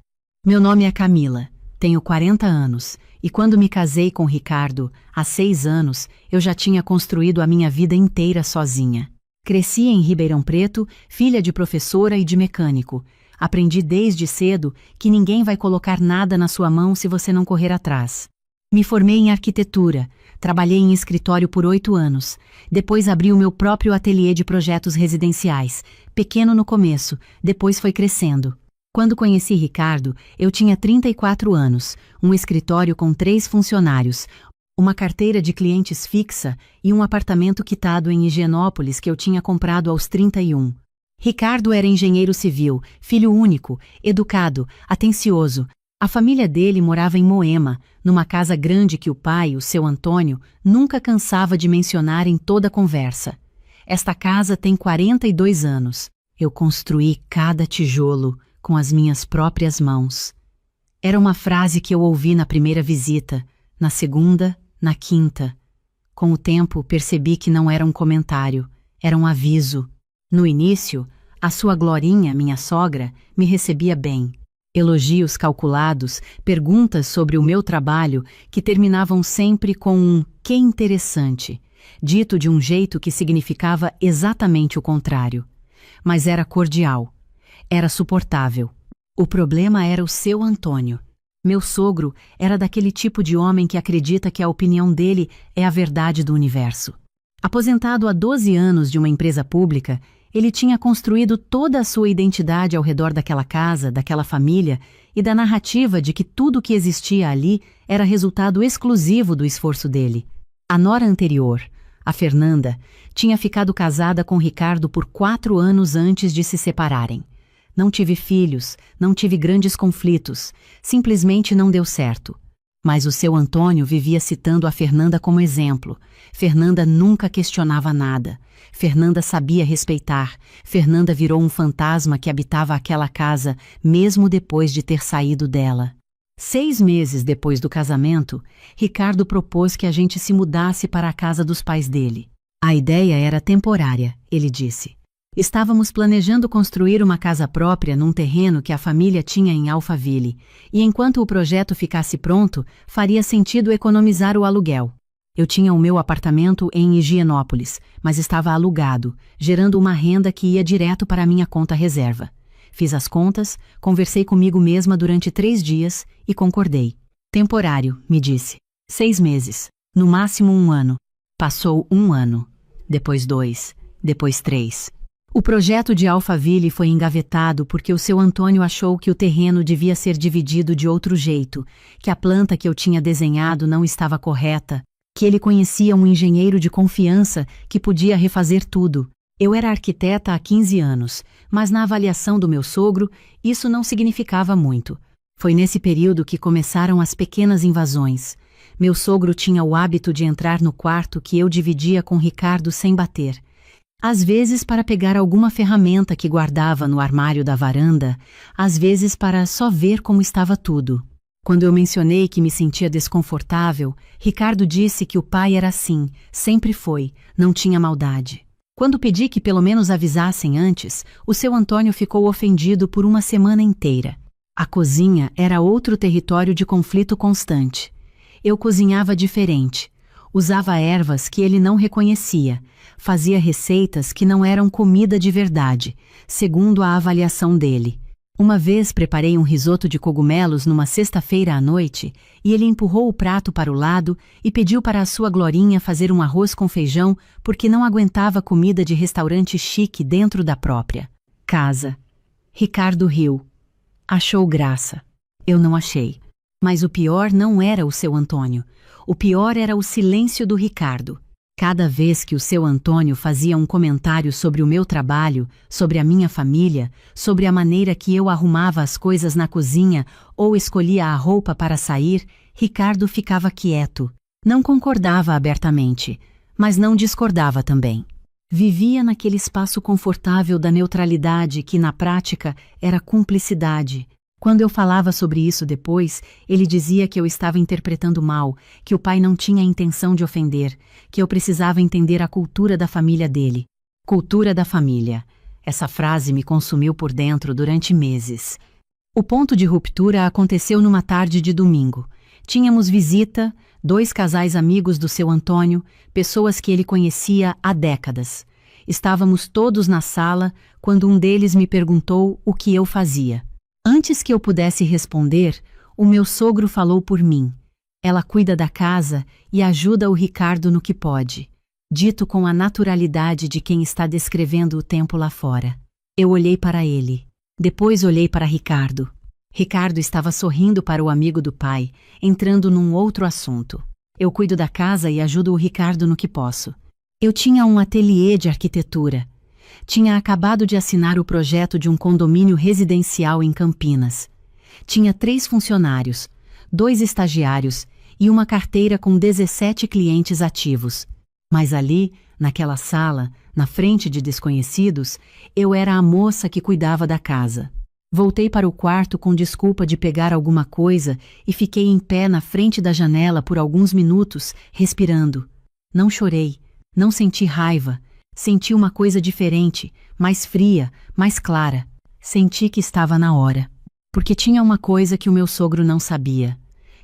Meu nome é Camila, tenho 40 anos, e quando me casei com Ricardo, há 6 anos, eu já tinha construído a minha vida inteira sozinha. Cresci em Ribeirão Preto, filha de professora e de mecânico. Aprendi desde cedo que ninguém vai colocar nada na sua mão se você não correr atrás. Me formei em arquitetura, trabalhei em escritório por 8 anos. Depois abri o meu próprio ateliê de projetos residenciais, pequeno no começo, depois foi crescendo. Quando conheci Ricardo, eu tinha 34 anos, um escritório com 3 funcionários, uma carteira de clientes fixa e um apartamento quitado em Higienópolis que eu tinha comprado aos 31. Ricardo era engenheiro civil, filho único, educado, atencioso. A família dele morava em Moema, numa casa grande que o pai, o seu Antônio, nunca cansava de mencionar em toda a conversa. Esta casa tem 42 anos. Eu construí cada tijolo com as minhas próprias mãos. Era uma frase que eu ouvi na primeira visita, na segunda, na quinta. Com o tempo, percebi que não era um comentário, era um aviso. No início, a sua Glorinha, minha sogra, me recebia bem. Elogios calculados, perguntas sobre o meu trabalho que terminavam sempre com um "que interessante", dito de um jeito que significava exatamente o contrário. Mas era cordial. Era suportável. O problema era o seu Antônio. Meu sogro era daquele tipo de homem que acredita que a opinião dele é a verdade do universo. Aposentado há 12 anos de uma empresa pública, ele tinha construído toda a sua identidade ao redor daquela casa, daquela família e da narrativa de que tudo o que existia ali era resultado exclusivo do esforço dele. A nora anterior, a Fernanda, tinha ficado casada com Ricardo por 4 anos antes de se separarem. Não tive filhos, não tive grandes conflitos, simplesmente não deu certo. Mas o seu Antônio vivia citando a Fernanda como exemplo. Fernanda nunca questionava nada. Fernanda sabia respeitar. Fernanda virou um fantasma que habitava aquela casa, mesmo depois de ter saído dela. 6 meses depois do casamento, Ricardo propôs que a gente se mudasse para a casa dos pais dele. A ideia era temporária, ele disse. Estávamos planejando construir uma casa própria num terreno que a família tinha em Alphaville, e enquanto o projeto ficasse pronto, faria sentido economizar o aluguel. Eu tinha o meu apartamento em Higienópolis, mas estava alugado, gerando uma renda que ia direto para a minha conta reserva. Fiz as contas, conversei comigo mesma durante 3 dias e concordei. Temporário, me disse. 6 meses, no máximo 1 ano. Passou 1 ano, depois 2, depois 3. O projeto de Alphaville foi engavetado porque o seu Antônio achou que o terreno devia ser dividido de outro jeito, que a planta que eu tinha desenhado não estava correta, que ele conhecia um engenheiro de confiança que podia refazer tudo. Eu era arquiteta há 15 anos, mas na avaliação do meu sogro, isso não significava muito. Foi nesse período que começaram as pequenas invasões. Meu sogro tinha o hábito de entrar no quarto que eu dividia com Ricardo sem bater. Às vezes para pegar alguma ferramenta que guardava no armário da varanda, às vezes para só ver como estava tudo. Quando eu mencionei que me sentia desconfortável, Ricardo disse que o pai era assim, sempre foi, não tinha maldade. Quando pedi que pelo menos avisassem antes, o seu Antônio ficou ofendido por 1 semana inteira. A cozinha era outro território de conflito constante. Eu cozinhava diferente. Usava ervas que ele não reconhecia, fazia receitas que não eram comida de verdade, segundo a avaliação dele. Uma vez preparei um risoto de cogumelos numa sexta-feira à noite e ele empurrou o prato para o lado e pediu para a sua Glorinha fazer um arroz com feijão porque não aguentava comida de restaurante chique dentro da própria casa. Ricardo riu. Achou graça. Eu não achei. Mas o pior não era o seu Antônio. O pior era o silêncio do Ricardo. Cada vez que o seu Antônio fazia um comentário sobre o meu trabalho, sobre a minha família, sobre a maneira que eu arrumava as coisas na cozinha ou escolhia a roupa para sair, Ricardo ficava quieto. Não concordava abertamente, mas não discordava também. Vivia naquele espaço confortável da neutralidade que, na prática, era cumplicidade. Quando eu falava sobre isso depois, ele dizia que eu estava interpretando mal, que o pai não tinha a intenção de ofender, que eu precisava entender a cultura da família dele. Cultura da família. Essa frase me consumiu por dentro durante meses. O ponto de ruptura aconteceu numa tarde de domingo. Tínhamos visita, 2 casais amigos do seu Antônio, pessoas que ele conhecia há décadas. Estávamos todos na sala quando um deles me perguntou o que eu fazia. Antes que eu pudesse responder, o meu sogro falou por mim. Ela cuida da casa e ajuda o Ricardo no que pode. Dito com a naturalidade de quem está descrevendo o tempo lá fora. Eu olhei para ele. Depois olhei para Ricardo. Ricardo estava sorrindo para o amigo do pai, entrando num outro assunto. Eu cuido da casa e ajudo o Ricardo no que posso. Eu tinha um ateliê de arquitetura. Tinha acabado de assinar o projeto de um condomínio residencial em Campinas. Tinha 3 funcionários, 2 estagiários e uma carteira com 17 clientes ativos. Mas ali, naquela sala, na frente de desconhecidos, eu era a moça que cuidava da casa. Voltei para o quarto com desculpa de pegar alguma coisa e fiquei em pé na frente da janela por alguns minutos, respirando. Não chorei, não senti raiva. Senti uma coisa diferente, mais fria, mais clara. Senti que estava na hora. Porque tinha uma coisa que o meu sogro não sabia,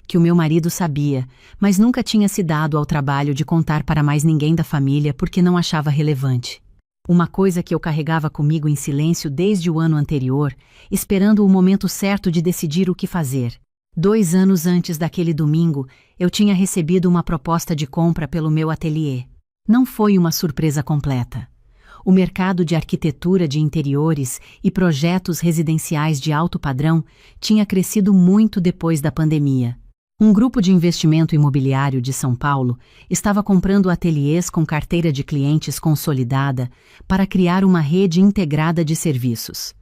que o meu marido sabia, mas nunca tinha se dado ao trabalho de contar para mais ninguém da família porque não achava relevante. Uma coisa que eu carregava comigo em silêncio desde o ano anterior, esperando o momento certo de decidir o que fazer. 2 anos antes daquele domingo, eu tinha recebido uma proposta de compra pelo meu ateliê. Não foi uma surpresa completa. O mercado de arquitetura de interiores e projetos residenciais de alto padrão tinha crescido muito depois da pandemia. Um grupo de investimento imobiliário de São Paulo estava comprando ateliês com carteira de clientes consolidada para criar uma rede integrada de serviços.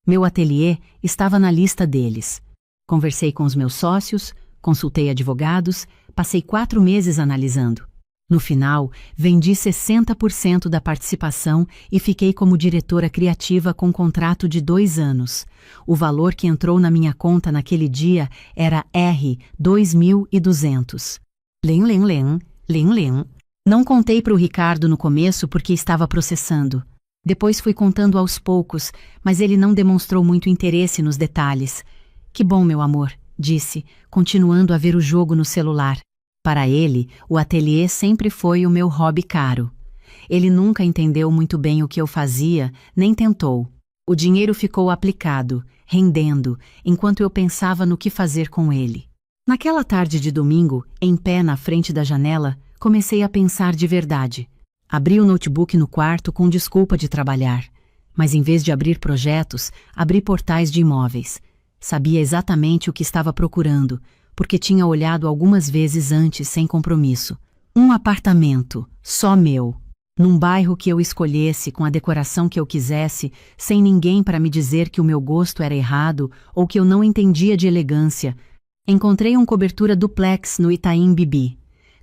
Meu ateliê estava na lista deles. Conversei com os meus sócios, consultei advogados, passei 4 meses analisando. No final, vendi 60% da participação e fiquei como diretora criativa com contrato de 2 anos. O valor que entrou na minha conta naquele dia era R$ 2.200. Lem. Não contei para o Ricardo no começo porque estava processando. Depois fui contando aos poucos, mas ele não demonstrou muito interesse nos detalhes. Que bom, meu amor, disse, continuando a ver o jogo no celular. Para ele, o ateliê sempre foi o meu hobby caro. Ele nunca entendeu muito bem o que eu fazia, nem tentou. O dinheiro ficou aplicado, rendendo, enquanto eu pensava no que fazer com ele. Naquela tarde de domingo, em pé na frente da janela, comecei a pensar de verdade. Abri o notebook no quarto com desculpa de trabalhar. Mas em vez de abrir projetos, abri portais de imóveis. Sabia exatamente o que estava procurando, porque tinha olhado algumas vezes antes sem compromisso. Um apartamento, só meu, num bairro que eu escolhesse, com a decoração que eu quisesse, sem ninguém para me dizer que o meu gosto era errado ou que eu não entendia de elegância. Encontrei uma cobertura duplex no Itaim Bibi.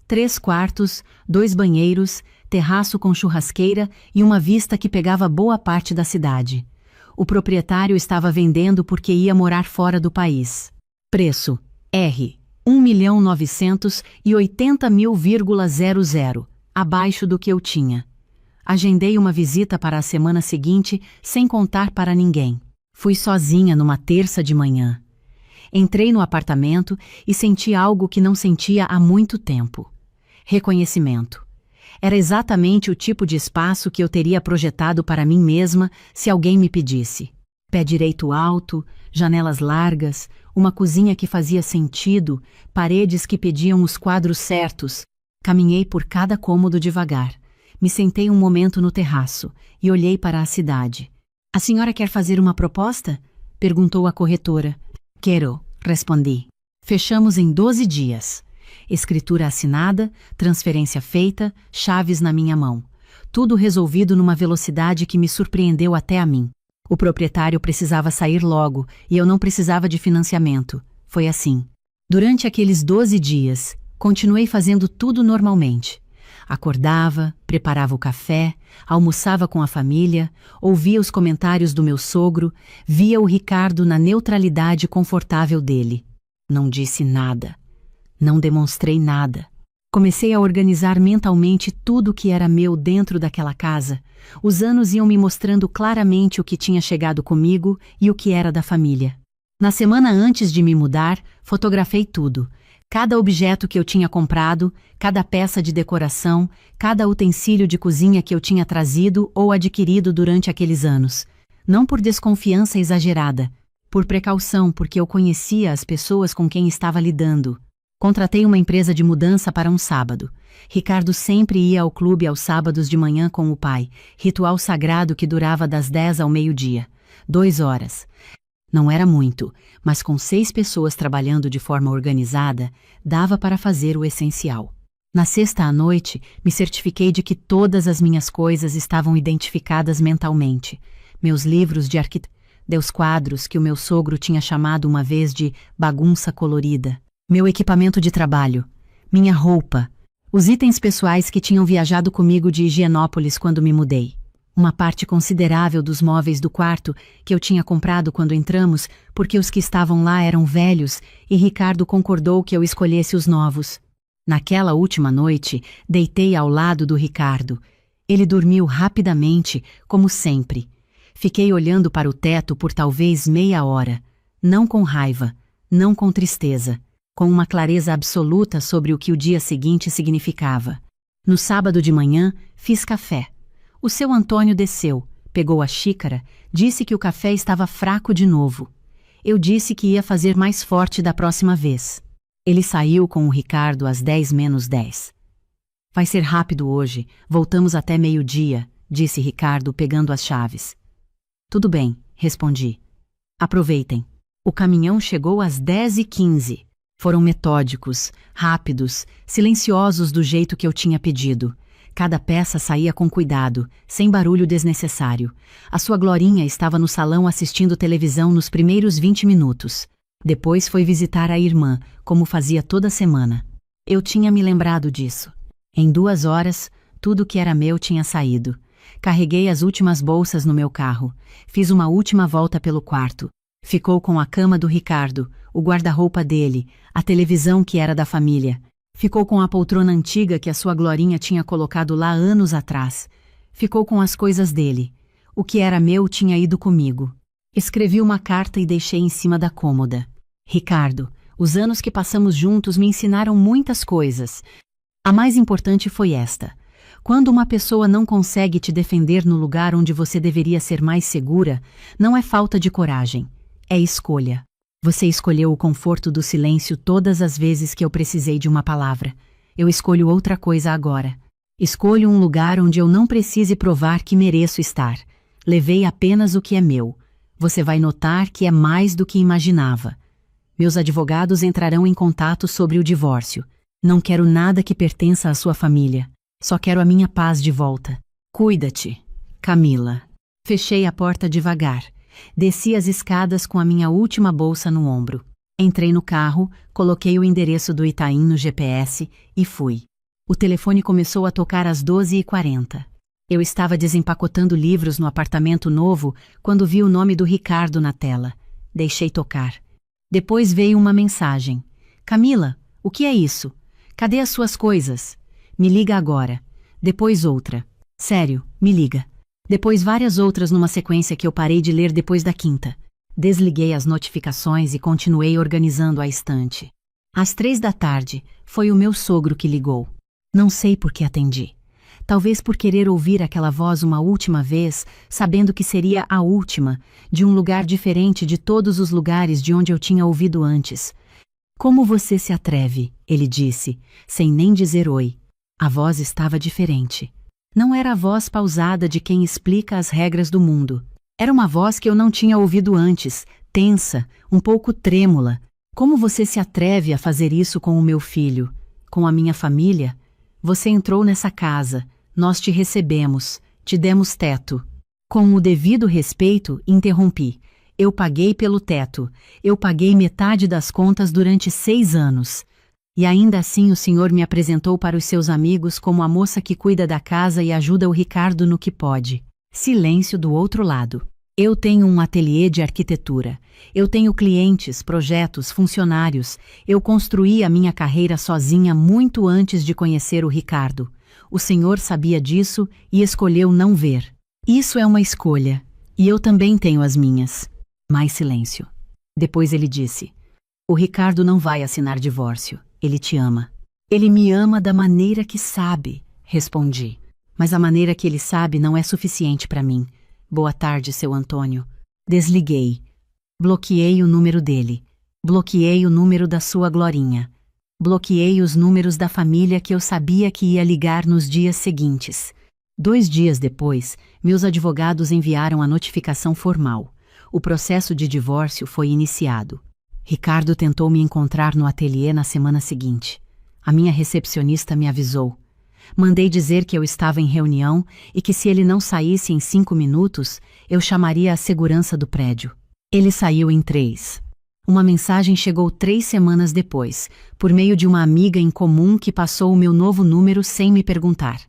3 quartos, 2 banheiros, terraço com churrasqueira e uma vista que pegava boa parte da cidade. O proprietário estava vendendo porque ia morar fora do país. Preço: R$ 1.980.000,00, abaixo do que eu tinha. Agendei uma visita para a semana seguinte, sem contar para ninguém. Fui sozinha numa terça de manhã. Entrei no apartamento e senti algo que não sentia há muito tempo. Reconhecimento. Era exatamente o tipo de espaço que eu teria projetado para mim mesma se alguém me pedisse. Pé direito alto, janelas largas, uma cozinha que fazia sentido, paredes que pediam os quadros certos. Caminhei por cada cômodo devagar. Me sentei um momento no terraço e olhei para a cidade. A senhora quer fazer uma proposta? Perguntou a corretora. Quero, respondi. Fechamos em 12 dias. Escritura assinada, transferência feita, chaves na minha mão. Tudo resolvido numa velocidade que me surpreendeu até a mim. O proprietário precisava sair logo e eu não precisava de financiamento. Foi assim. Durante aqueles 12 dias, continuei fazendo tudo normalmente. Acordava, preparava o café, almoçava com a família, ouvia os comentários do meu sogro, via o Ricardo na neutralidade confortável dele. Não disse nada. Não demonstrei nada. Comecei a organizar mentalmente tudo o que era meu dentro daquela casa. Os anos iam me mostrando claramente o que tinha chegado comigo e o que era da família. Na semana antes de me mudar, fotografei tudo. Cada objeto que eu tinha comprado, cada peça de decoração, cada utensílio de cozinha que eu tinha trazido ou adquirido durante aqueles anos. Não por desconfiança exagerada, por precaução, porque eu conhecia as pessoas com quem estava lidando. Contratei uma empresa de mudança para um sábado. Ricardo sempre ia ao clube aos sábados de manhã com o pai, ritual sagrado que durava das 10 ao meio-dia. 2 horas. Não era muito, mas com 6 pessoas trabalhando de forma organizada, dava para fazer o essencial. Na sexta à noite, me certifiquei de que todas as minhas coisas estavam identificadas mentalmente. Meus livros de arquitetura, os quadros que o meu sogro tinha chamado uma vez de bagunça colorida, meu equipamento de trabalho, minha roupa, os itens pessoais que tinham viajado comigo de Higienópolis quando me mudei. Uma parte considerável dos móveis do quarto que eu tinha comprado quando entramos, porque os que estavam lá eram velhos e Ricardo concordou que eu escolhesse os novos. Naquela última noite, deitei ao lado do Ricardo. Ele dormiu rapidamente, como sempre. Fiquei olhando para o teto por talvez meia hora, não com raiva, não com tristeza, com uma clareza absoluta sobre o que o dia seguinte significava. No sábado de manhã, fiz café. O seu Antônio desceu, pegou a xícara, disse que o café estava fraco de novo. Eu disse que ia fazer mais forte da próxima vez. Ele saiu com o Ricardo às 10 menos 10. Vai ser rápido hoje, voltamos até meio-dia, disse Ricardo pegando as chaves. Tudo bem, respondi. Aproveitem. O caminhão chegou às 10h15. Foram metódicos, rápidos, silenciosos do jeito que eu tinha pedido. Cada peça saía com cuidado, sem barulho desnecessário. A sua Glorinha estava no salão assistindo televisão nos primeiros 20 minutos. Depois foi visitar a irmã, como fazia toda semana. Eu tinha me lembrado disso. Em 2 horas, tudo que era meu tinha saído. Carreguei as últimas bolsas no meu carro. Fiz uma última volta pelo quarto. Ficou com a cama do Ricardo, o guarda-roupa dele, a televisão que era da família. Ficou com a poltrona antiga que a sua Glorinha tinha colocado lá anos atrás. Ficou com as coisas dele. O que era meu tinha ido comigo. Escrevi uma carta e deixei em cima da cômoda. Ricardo, os anos que passamos juntos me ensinaram muitas coisas. A mais importante foi esta. Quando uma pessoa não consegue te defender no lugar onde você deveria ser mais segura, não é falta de coragem, é escolha. Você escolheu o conforto do silêncio todas as vezes que eu precisei de uma palavra. Eu escolho outra coisa agora. Escolho um lugar onde eu não precise provar que mereço estar. Levei apenas o que é meu. Você vai notar que é mais do que imaginava. Meus advogados entrarão em contato sobre o divórcio. Não quero nada que pertença à sua família. Só quero a minha paz de volta. Cuida-te, Camila. Fechei a porta devagar. Desci as escadas com a minha última bolsa no ombro. Entrei no carro, coloquei o endereço do Itaim no GPS e fui. O telefone começou a tocar às 12h40. Eu estava desempacotando livros no apartamento novo quando vi o nome do Ricardo na tela. Deixei tocar. Depois veio uma mensagem. Camila, o que é isso? Cadê as suas coisas? Me liga agora. Depois outra. Sério, me liga. Depois várias outras numa sequência que eu parei de ler depois da quinta. Desliguei as notificações e continuei organizando a estante. Às 3 da tarde, foi o meu sogro que ligou. Não sei por que atendi. Talvez por querer ouvir aquela voz uma última vez, sabendo que seria a última, de um lugar diferente de todos os lugares de onde eu tinha ouvido antes. Como você se atreve? Ele disse, sem nem dizer oi. A voz estava diferente. Não era a voz pausada de quem explica as regras do mundo. Era uma voz que eu não tinha ouvido antes, tensa, um pouco trêmula. Como você se atreve a fazer isso com o meu filho? Com a minha família? Você entrou nessa casa, nós te recebemos, te demos teto. Com o devido respeito, interrompi. Eu paguei pelo teto, eu paguei metade das contas durante 6 anos. E ainda assim o senhor me apresentou para os seus amigos como a moça que cuida da casa e ajuda o Ricardo no que pode. Silêncio do outro lado. Eu tenho um ateliê de arquitetura. Eu tenho clientes, projetos, funcionários. Eu construí a minha carreira sozinha muito antes de conhecer o Ricardo. O senhor sabia disso e escolheu não ver. Isso é uma escolha. E eu também tenho as minhas. Mais silêncio. Depois ele disse: o Ricardo não vai assinar divórcio. Ele te ama. Ele me ama da maneira que sabe, respondi. Mas a maneira que ele sabe não é suficiente para mim. Boa tarde, seu Antônio. Desliguei. Bloqueei o número dele. Bloqueei o número da sua Glorinha. Bloqueei os números da família que eu sabia que ia ligar nos dias seguintes. 2 dias depois, meus advogados enviaram a notificação formal. O processo de divórcio foi iniciado. Ricardo tentou me encontrar no ateliê na semana seguinte. A minha recepcionista me avisou. Mandei dizer que eu estava em reunião e que se ele não saísse em 5 minutos, eu chamaria a segurança do prédio. Ele saiu em 3. Uma mensagem chegou 3 semanas depois, por meio de uma amiga em comum que passou o meu novo número sem me perguntar.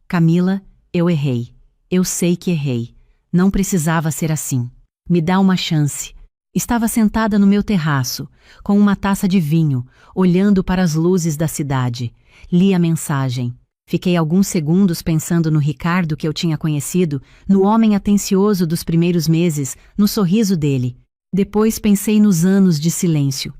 Camila, eu errei. Eu sei que errei. Não precisava ser assim. Me dá uma chance. Estava sentada no meu terraço, com uma taça de vinho, olhando para as luzes da cidade. Li a mensagem. Fiquei alguns segundos pensando no Ricardo que eu tinha conhecido, no homem atencioso dos primeiros meses, no sorriso dele. Depois pensei nos anos de silêncio,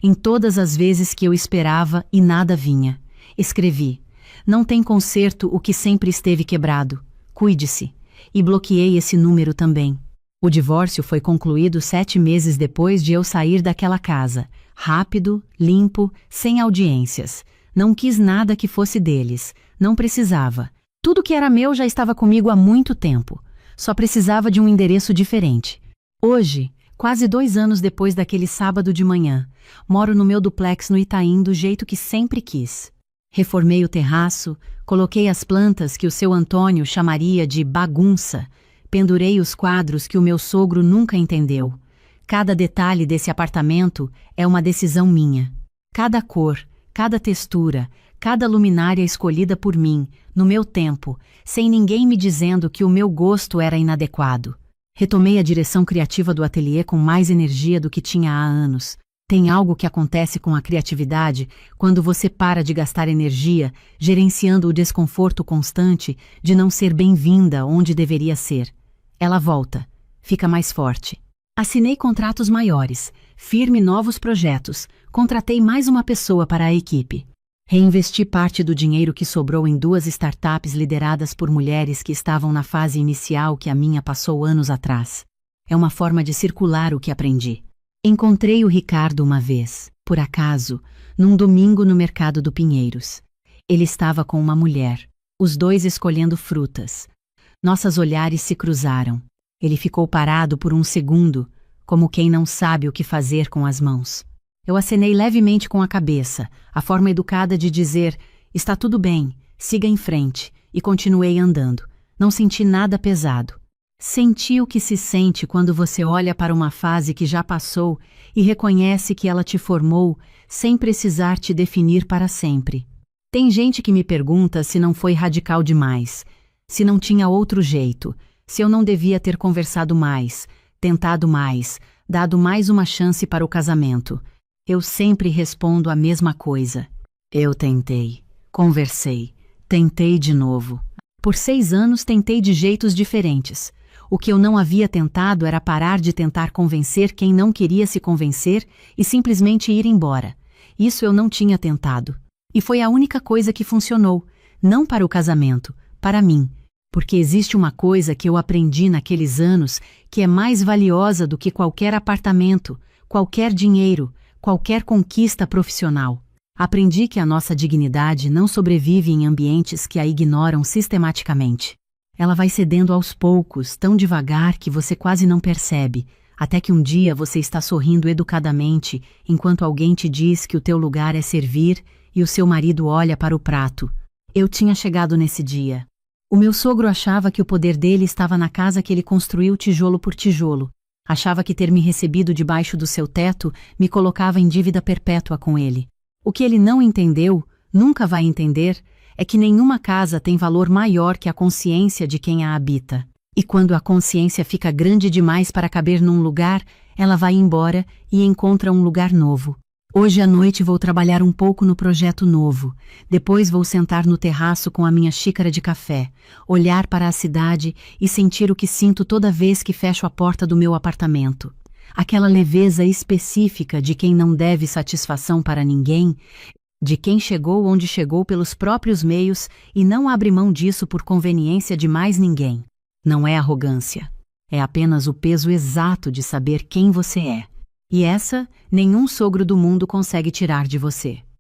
em todas as vezes que eu esperava e nada vinha. Escrevi: não tem conserto o que sempre esteve quebrado. Cuide-se. E bloqueei esse número também. O divórcio foi concluído 7 meses depois de eu sair daquela casa. Rápido, limpo, sem audiências. Não quis nada que fosse deles. Não precisava. Tudo que era meu já estava comigo há muito tempo. Só precisava de um endereço diferente. Hoje, quase 2 anos depois daquele sábado de manhã, moro no meu duplex no Itaim do jeito que sempre quis. Reformei o terraço, coloquei as plantas que o seu Antônio chamaria de bagunça. Pendurei os quadros que o meu sogro nunca entendeu. Cada detalhe desse apartamento é uma decisão minha. Cada cor, cada textura, cada luminária escolhida por mim, no meu tempo, sem ninguém me dizendo que o meu gosto era inadequado. Retomei a direção criativa do ateliê com mais energia do que tinha há anos. Tem algo que acontece com a criatividade quando você para de gastar energia, gerenciando o desconforto constante de não ser bem-vinda onde deveria ser. Ela volta, fica mais forte. Assinei contratos maiores, firme novos projetos, contratei mais uma pessoa para a equipe. Reinvesti parte do dinheiro que sobrou em 2 startups lideradas por mulheres que estavam na fase inicial que a minha passou anos atrás. É uma forma de circular o que aprendi. Encontrei o Ricardo uma vez, por acaso, num domingo no mercado do Pinheiros. Ele estava com uma mulher, os dois escolhendo frutas. Nossos olhares se cruzaram. Ele ficou parado por um segundo, como quem não sabe o que fazer com as mãos. Eu acenei levemente com a cabeça, a forma educada de dizer: está tudo bem, siga em frente, e continuei andando. Não senti nada pesado. Senti o que se sente quando você olha para uma fase que já passou e reconhece que ela te formou sem precisar te definir para sempre. Tem gente que me pergunta se não foi radical demais, se não tinha outro jeito, se eu não devia ter conversado mais, tentado mais, dado mais uma chance para o casamento. Eu sempre respondo a mesma coisa. Eu tentei, conversei, tentei de novo. Por 6 anos tentei de jeitos diferentes. O que eu não havia tentado era parar de tentar convencer quem não queria se convencer e simplesmente ir embora. Isso eu não tinha tentado. E foi a única coisa que funcionou, não para o casamento, para mim. Porque existe uma coisa que eu aprendi naqueles anos que é mais valiosa do que qualquer apartamento, qualquer dinheiro, qualquer conquista profissional. Aprendi que a nossa dignidade não sobrevive em ambientes que a ignoram sistematicamente. Ela vai cedendo aos poucos, tão devagar que você quase não percebe, até que um dia você está sorrindo educadamente, enquanto alguém te diz que o teu lugar é servir e o seu marido olha para o prato. Eu tinha chegado nesse dia. O meu sogro achava que o poder dele estava na casa que ele construiu tijolo por tijolo. Achava que ter me recebido debaixo do seu teto me colocava em dívida perpétua com ele. O que ele não entendeu, nunca vai entender, é que nenhuma casa tem valor maior que a consciência de quem a habita. E quando a consciência fica grande demais para caber num lugar, ela vai embora e encontra um lugar novo. Hoje à noite vou trabalhar um pouco no projeto novo. Depois vou sentar no terraço com a minha xícara de café, olhar para a cidade e sentir o que sinto toda vez que fecho a porta do meu apartamento. Aquela leveza específica de quem não deve satisfação para ninguém, de quem chegou onde chegou pelos próprios meios e não abre mão disso por conveniência de mais ninguém. Não é arrogância. É apenas o peso exato de saber quem você é. E essa, nenhum sogro do mundo consegue tirar de você.